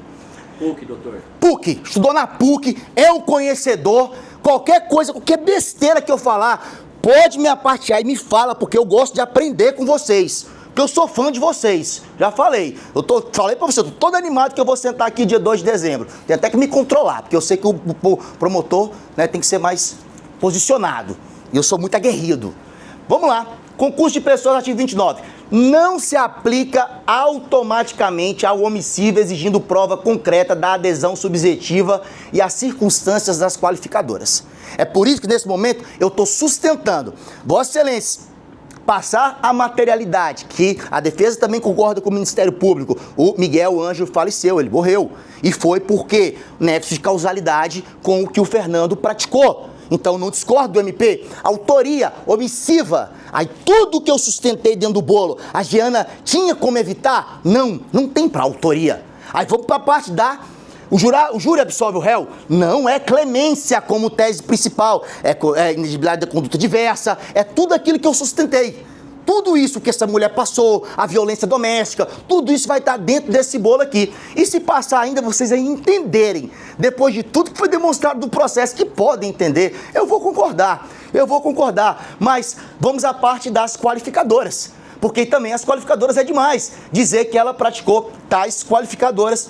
Speaker 10: PUC, doutor.
Speaker 1: PUC, estudou na PUC, é um conhecedor. Qualquer coisa, qualquer besteira que eu falar... Pode me apartear e me fala, porque eu gosto de aprender com vocês. Porque eu sou fã de vocês. Já falei. Falei pra você, eu tô todo animado que eu vou sentar aqui dia 2 de dezembro. Tem até que me controlar, porque eu sei que o promotor, né, tem que ser mais posicionado. E eu sou muito aguerrido. Vamos lá. Concurso de pessoas, artigo 29. Não se aplica automaticamente ao omissivo exigindo prova concreta da adesão subjetiva e as circunstâncias das qualificadoras. É por isso que nesse momento eu estou sustentando, Vossa Excelência, passar a materialidade, que a defesa também concorda com o Ministério Público. O Miguel Ângelo faleceu, ele morreu. E foi porque nexo de causalidade com o que o Fernando praticou. Então, não discordo do MP. Autoria omissiva. Aí, tudo que eu sustentei dentro do bolo, a Jeana tinha como evitar? Não tem para autoria. Aí, vamos para a parte da... O júri absolve o réu? Não é clemência como tese principal. É inexigibilidade da conduta diversa. É tudo aquilo que eu sustentei. Tudo isso que essa mulher passou, a violência doméstica, tudo isso vai estar dentro desse bolo aqui. E se passar ainda, vocês aí entenderem, depois de tudo que foi demonstrado do processo, que podem entender, eu vou concordar. Mas vamos à parte das qualificadoras. Porque também as qualificadoras é demais dizer que ela praticou tais qualificadoras,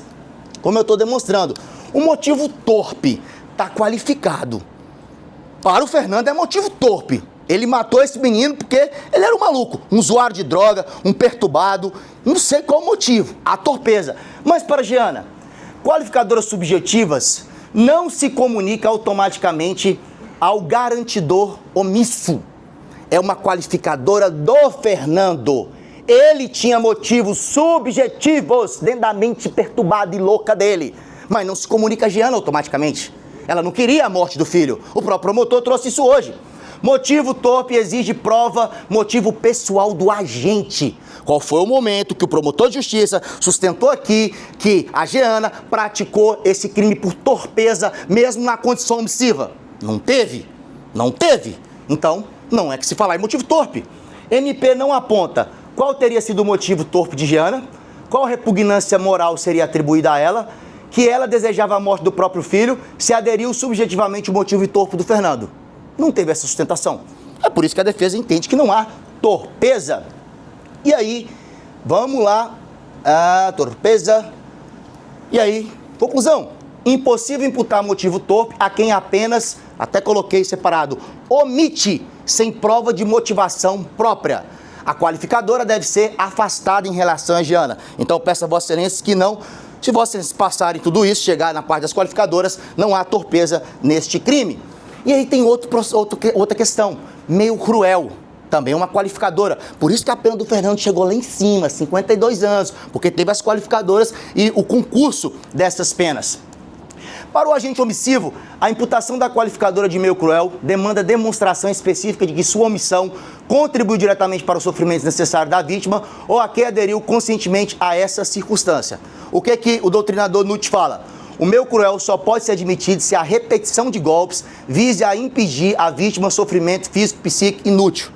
Speaker 1: como eu estou demonstrando. O motivo torpe está qualificado. Para o Fernando é motivo torpe. Ele matou esse menino porque ele era um maluco, um usuário de droga, um perturbado, não sei qual o motivo, a torpeza. Mas para Jeana, qualificadoras subjetivas não se comunicam automaticamente ao garantidor omisso. É uma qualificadora do Fernando. Ele tinha motivos subjetivos dentro da mente perturbada e louca dele, mas não se comunica a Jeana automaticamente. Ela não queria a morte do filho. O próprio promotor trouxe isso hoje. Motivo torpe exige prova, motivo pessoal do agente. Qual foi o momento que o promotor de justiça sustentou aqui que a Jeana praticou esse crime por torpeza, mesmo na condição omissiva? Não teve. Então, não é que se falar em motivo torpe. MP não aponta qual teria sido o motivo torpe de Jeana, qual repugnância moral seria atribuída a ela, que ela desejava a morte do próprio filho, se aderiu subjetivamente o motivo torpe do Fernando. Não teve essa sustentação. É por isso que a defesa entende que não há torpeza. E aí, vamos lá. Torpeza. E aí, conclusão. Impossível imputar motivo torpe a quem apenas, até coloquei separado, omite sem prova de motivação própria. A qualificadora deve ser afastada em relação a Giana. Então, peço a Vossa Excelência que não, se Vossa Excelência passarem tudo isso, chegar na parte das qualificadoras, não há torpeza neste crime. E aí tem outra questão, meio cruel. Também uma qualificadora. Por isso que a pena do Fernando chegou lá em cima, 52 anos, porque teve as qualificadoras e o concurso dessas penas. Para o agente omissivo, a imputação da qualificadora de meio cruel demanda demonstração específica de que sua omissão contribuiu diretamente para o sofrimento necessário da vítima ou a que aderiu conscientemente a essa circunstância. O que o doutrinador Nutt fala? O meio cruel só pode ser admitido se a repetição de golpes vise a impedir a vítima sofrimento físico, psíquico inútil.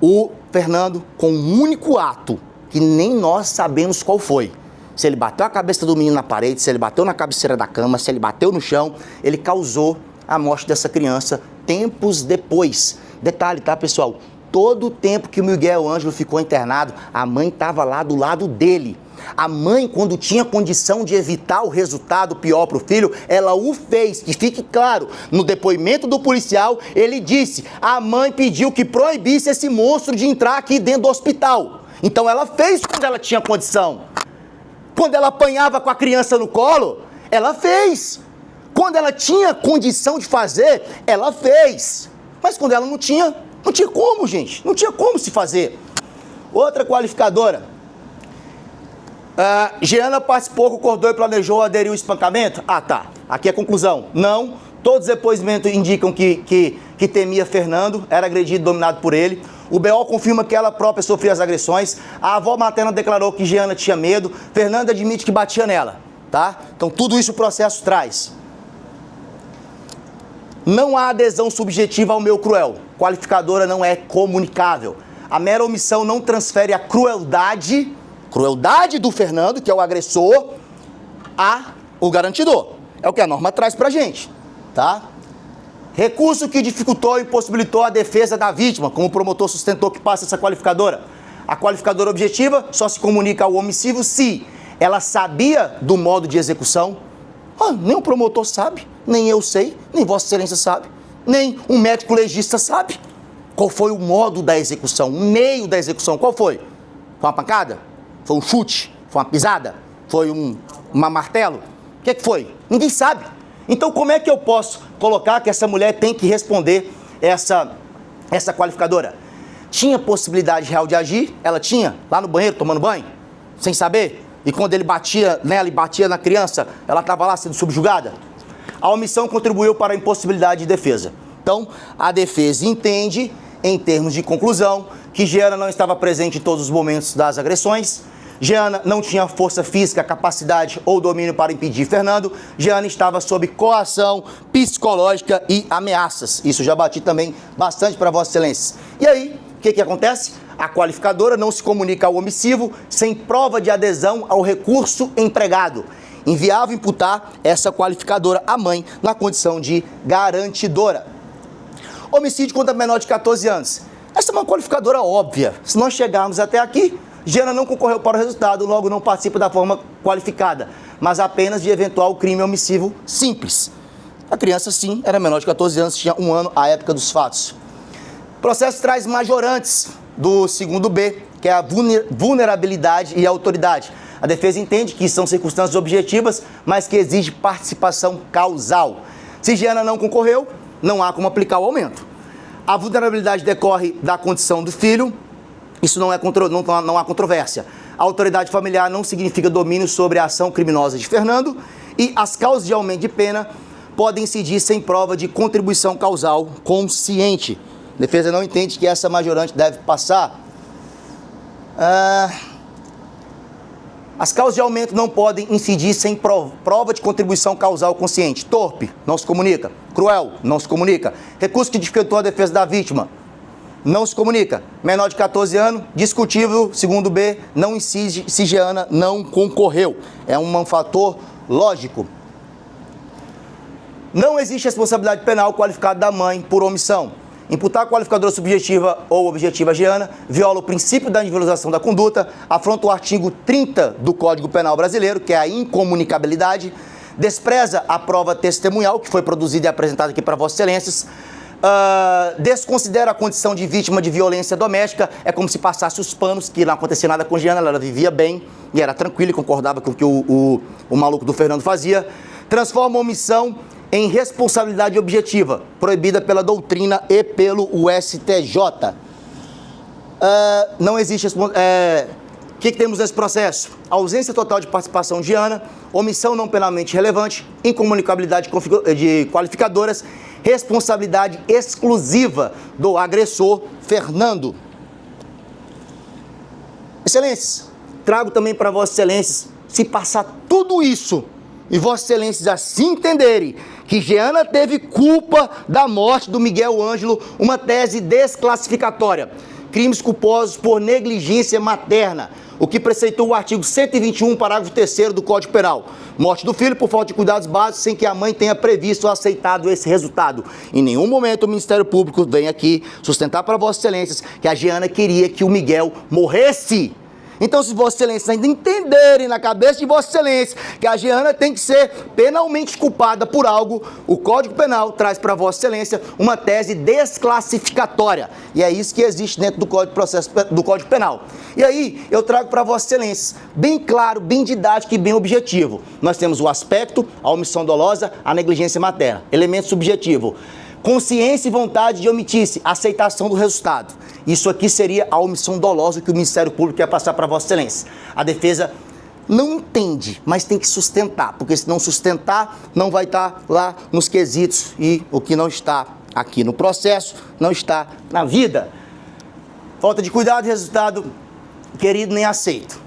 Speaker 1: O Fernando, com um único ato, que nem nós sabemos qual foi. Se ele bateu a cabeça do menino na parede, se ele bateu na cabeceira da cama, se ele bateu no chão, ele causou a morte dessa criança tempos depois. Detalhe, tá, pessoal? Todo o tempo que o Miguel Ângelo ficou internado, a mãe estava lá do lado dele. A mãe, quando tinha condição de evitar o resultado pior para o filho, ela o fez. Que fique claro, no depoimento do policial, ele disse, a mãe pediu que proibisse esse monstro de entrar aqui dentro do hospital. Então ela fez quando ela tinha condição. Quando ela apanhava com a criança no colo, ela fez. Quando ela tinha condição de fazer, ela fez. Mas quando ela não tinha como, gente. Não tinha como se fazer. Outra qualificadora. Giana participou, concordou e planejou aderir ao espancamento? Ah, tá. Aqui é a conclusão. Não. Todos os depoimentos indicam que temia Fernando, era agredido e dominado por ele. O BO confirma que ela própria sofria as agressões. A avó materna declarou que Giana tinha medo. Fernando admite que batia nela, tá? Então tudo isso o processo traz. Não há adesão subjetiva ao meio cruel. Qualificadora não é comunicável. A mera omissão não transfere a crueldade do Fernando, que é o agressor, ao garantidor. É o que a norma traz pra gente, tá? Recurso que dificultou e impossibilitou a defesa da vítima, como o promotor sustentou que passa essa qualificadora. A qualificadora objetiva só se comunica ao omissivo se ela sabia do modo de execução. Nem o promotor sabe, nem eu sei, nem Vossa Excelência sabe, nem um médico legista sabe. Qual foi o modo da execução, o meio da execução, qual foi? Foi uma pancada? Foi um chute? Foi uma pisada? Foi uma martelo? O que foi? Ninguém sabe. Então, como é que eu posso colocar que essa mulher tem que responder essa qualificadora? Tinha possibilidade real de agir? Ela tinha, lá no banheiro, tomando banho, sem saber? E quando ele batia nela e batia na criança, ela estava lá sendo subjugada? A omissão contribuiu para a impossibilidade de defesa. Então, a defesa entende, em termos de conclusão, que Giana não estava presente em todos os momentos das agressões. Giana não tinha força física, capacidade ou domínio para impedir Fernando. Giana estava sob coação psicológica e ameaças. Isso já bati também bastante para Vossa Excelência. E aí, o que acontece? A qualificadora não se comunica ao omissivo sem prova de adesão ao recurso empregado. Inviável imputar essa qualificadora à mãe na condição de garantidora. Homicídio contra menor de 14 anos. Essa é uma qualificadora óbvia. Se nós chegarmos até aqui, Giana não concorreu para o resultado, logo não participa da forma qualificada, mas apenas de eventual crime omissivo simples. A criança, sim, era menor de 14 anos, tinha 1 ano à época dos fatos. O processo traz majorantes do segundo B, que é a vulnerabilidade e a autoridade. A defesa entende que são circunstâncias objetivas, mas que exige participação causal. Se Giana não concorreu, não há como aplicar o aumento. A vulnerabilidade decorre da condição do filho, isso não há controvérsia. A autoridade familiar não significa domínio sobre a ação criminosa de Fernando e as causas de aumento de pena podem incidir sem prova de contribuição causal consciente. A defesa não entende que essa majorante deve passar. As causas de aumento não podem incidir sem prova de contribuição causal consciente. Torpe, não se comunica. Cruel, não se comunica. Recurso que dificultou a defesa da vítima, não se comunica. Menor de 14 anos, discutível, segundo B, não incide se Giana não concorreu. É um fator lógico. Não existe responsabilidade penal qualificada da mãe por omissão. Imputar a qualificadora subjetiva ou objetiva a Giana viola o princípio da individualização da conduta, afronta o artigo 30 do Código Penal Brasileiro, que é a incomunicabilidade, despreza a prova testemunhal, que foi produzida e apresentada aqui para Vossas Excelências, desconsidera a condição de vítima de violência doméstica, é como se passasse os panos, que não acontecia nada com Giana, ela vivia bem e era tranquila e concordava com o que o maluco do Fernando fazia. Transforma a omissão em responsabilidade objetiva, proibida pela doutrina e pelo STJ. Não existe... O que temos nesse processo? Ausência total de participação de Giana, omissão não penalmente relevante, incomunicabilidade de qualificadoras, responsabilidade exclusiva do agressor, Fernando. Excelências, trago também para Vossas Excelências, se passar tudo isso e Vossas Excelências assim entenderem que Giana teve culpa da morte do Miguel Ângelo, uma tese desclassificatória. Crimes culposos por negligência materna, o que preceitou o artigo 121, parágrafo 3º do Código Penal. Morte do filho por falta de cuidados básicos sem que a mãe tenha previsto ou aceitado esse resultado. Em nenhum momento o Ministério Público vem aqui sustentar para Vossas Excelências que a Giana queria que o Miguel morresse. Então, se Vossas Excelências ainda entenderem na cabeça de Vossas Excelências que a Giana tem que ser penalmente culpada por algo, o Código Penal traz para Vossa Excelência uma tese desclassificatória. E é isso que existe dentro do Código Penal. E aí, eu trago para Vossas Excelências, bem claro, bem didático e bem objetivo. Nós temos o aspecto, a omissão dolosa, a negligência materna. Elemento subjetivo. Consciência e vontade de omitir-se, aceitação do resultado. Isso aqui seria a omissão dolosa que o Ministério Público quer passar para Vossa Excelência. A defesa não entende, mas tem que sustentar, porque se não sustentar, não vai estar lá nos quesitos e o que não está aqui no processo, não está na vida. Falta de cuidado e resultado, querido, nem aceito.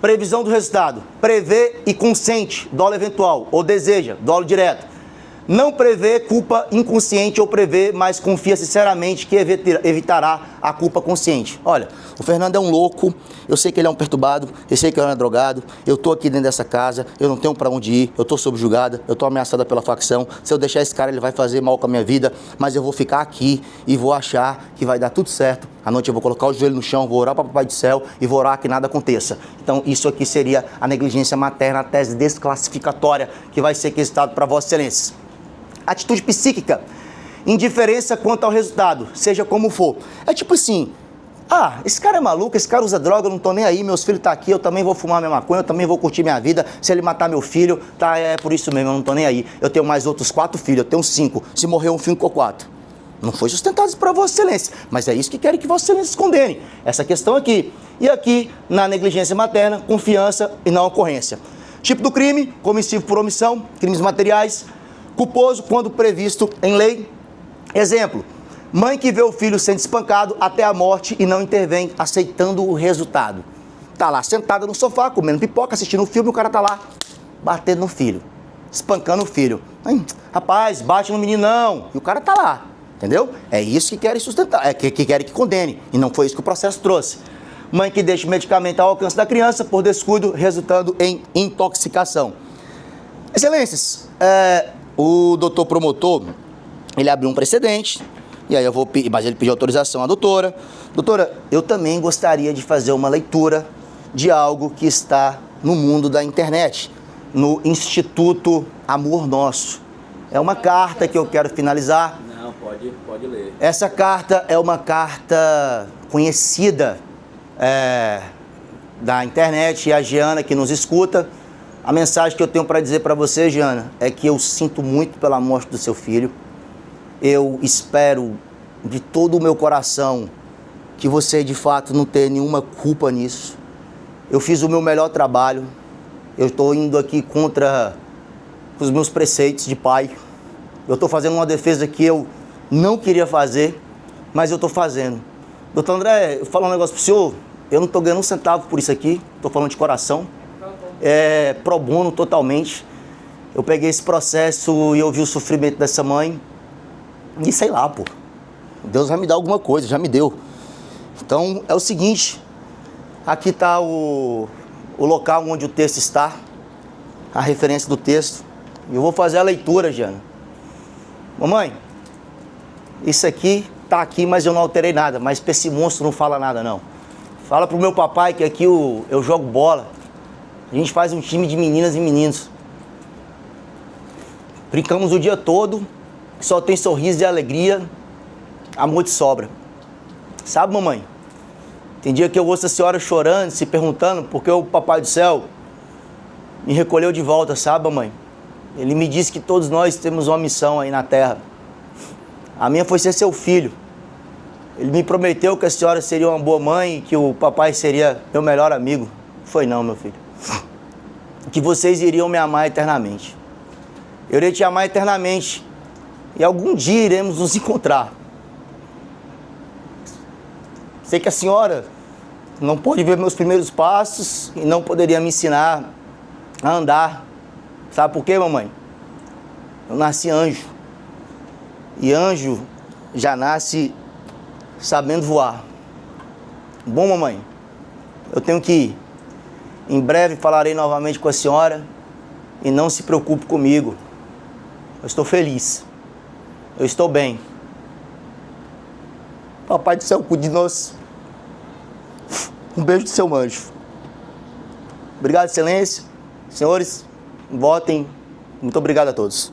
Speaker 1: Previsão do resultado, prevê e consente, dolo eventual, ou deseja, dolo direto. Não prevê culpa inconsciente ou prevê, mas confia sinceramente que evitará a culpa consciente. Olha, o Fernando é um louco, eu sei que ele é um perturbado, eu sei que ele é um drogado, eu tô aqui dentro dessa casa, eu não tenho para onde ir, eu tô subjugada, eu tô ameaçada pela facção, se eu deixar esse cara ele vai fazer mal com a minha vida, mas eu vou ficar aqui e vou achar que vai dar tudo certo. À noite eu vou colocar o joelho no chão, vou orar para o Papai do Céu e vou orar que nada aconteça. Então isso aqui seria a negligência materna, a tese desclassificatória que vai ser questionado para Vossas Excelências. Atitude psíquica, indiferença quanto ao resultado, seja como for. É tipo assim, esse cara é maluco, esse cara usa droga, eu não tô nem aí, meus filhos tá aqui, eu também vou fumar minha maconha, eu também vou curtir minha vida, se ele matar meu filho, tá, é por isso mesmo, eu não tô nem aí. Eu tenho mais outros 4 filhos, eu tenho 5, se morrer um filho, ficou 4. Não foi sustentado isso para Vossa Excelência, mas é isso que querem que Vossa Excelência condenem, essa questão aqui. E aqui, na negligência materna, confiança e não ocorrência. Tipo do crime, comissivo por omissão, crimes materiais, culposo quando previsto em lei. Exemplo, mãe que vê o filho sendo espancado até a morte e não intervém, aceitando o resultado. Tá lá sentada no sofá, comendo pipoca, assistindo um filme, o cara tá lá batendo no filho, espancando o filho. Rapaz, bate no menino não. E o cara tá lá, entendeu? É isso que querem sustentar, que querem que condene. E não foi isso que o processo trouxe. Mãe que deixa o medicamento ao alcance da criança por descuido, resultando em intoxicação. Excelências, o doutor promotor, ele abriu um precedente, e aí mas ele pediu autorização à doutora. Doutora, eu também gostaria de fazer uma leitura de algo que está no mundo da internet, no Instituto Amor Nosso. É uma carta que eu quero finalizar.
Speaker 10: Não, pode ler.
Speaker 1: Essa carta é uma carta conhecida da internet, e a Giana que nos escuta. A mensagem que eu tenho para dizer para você, Giana, é que eu sinto muito pela morte do seu filho. Eu espero de todo o meu coração que você, de fato, não tenha nenhuma culpa nisso. Eu fiz o meu melhor trabalho. Eu estou indo aqui contra os meus preceitos de pai. Eu estou fazendo uma defesa que eu não queria fazer, mas eu estou fazendo. Doutor André, eu falo um negócio para o senhor. Eu não estou ganhando um centavo por isso aqui. Estou falando de coração. Pro bono totalmente. Eu peguei esse processo e eu vi o sofrimento dessa mãe e sei lá, pô, Deus vai me dar alguma coisa, já me deu. Então é o seguinte, aqui está o local onde o texto está, a referência do texto. Eu vou fazer a leitura, Giana. Mamãe, isso aqui tá aqui, mas eu não alterei nada, mas pra esse monstro não fala nada não. Fala pro meu papai que aqui eu jogo bola. A gente faz um time de meninas e meninos. Brincamos o dia todo que só tem sorriso e alegria, amor de sobra. Sabe, mamãe? Tem dia que eu ouço a senhora chorando, se perguntando por que o Papai do Céu me recolheu de volta, sabe, mamãe? Ele me disse que todos nós temos uma missão aí na terra. A minha foi ser seu filho. Ele me prometeu que a senhora seria uma boa mãe e que o papai seria meu melhor amigo. Foi não, meu filho. Que vocês iriam me amar eternamente. Eu irei te amar eternamente. E algum dia iremos nos encontrar. Sei que a senhora não pôde ver meus primeiros passos e não poderia me ensinar a andar. Sabe por quê, mamãe? Eu nasci anjo. E anjo já nasce sabendo voar. Bom, mamãe, eu tenho que ir. Em breve falarei novamente com a senhora e não se preocupe comigo. Eu estou feliz. Eu estou bem. Papai do Céu, cuide de nós. Um beijo do seu anjo. Obrigado, excelência. Senhores, votem. Muito obrigado a todos.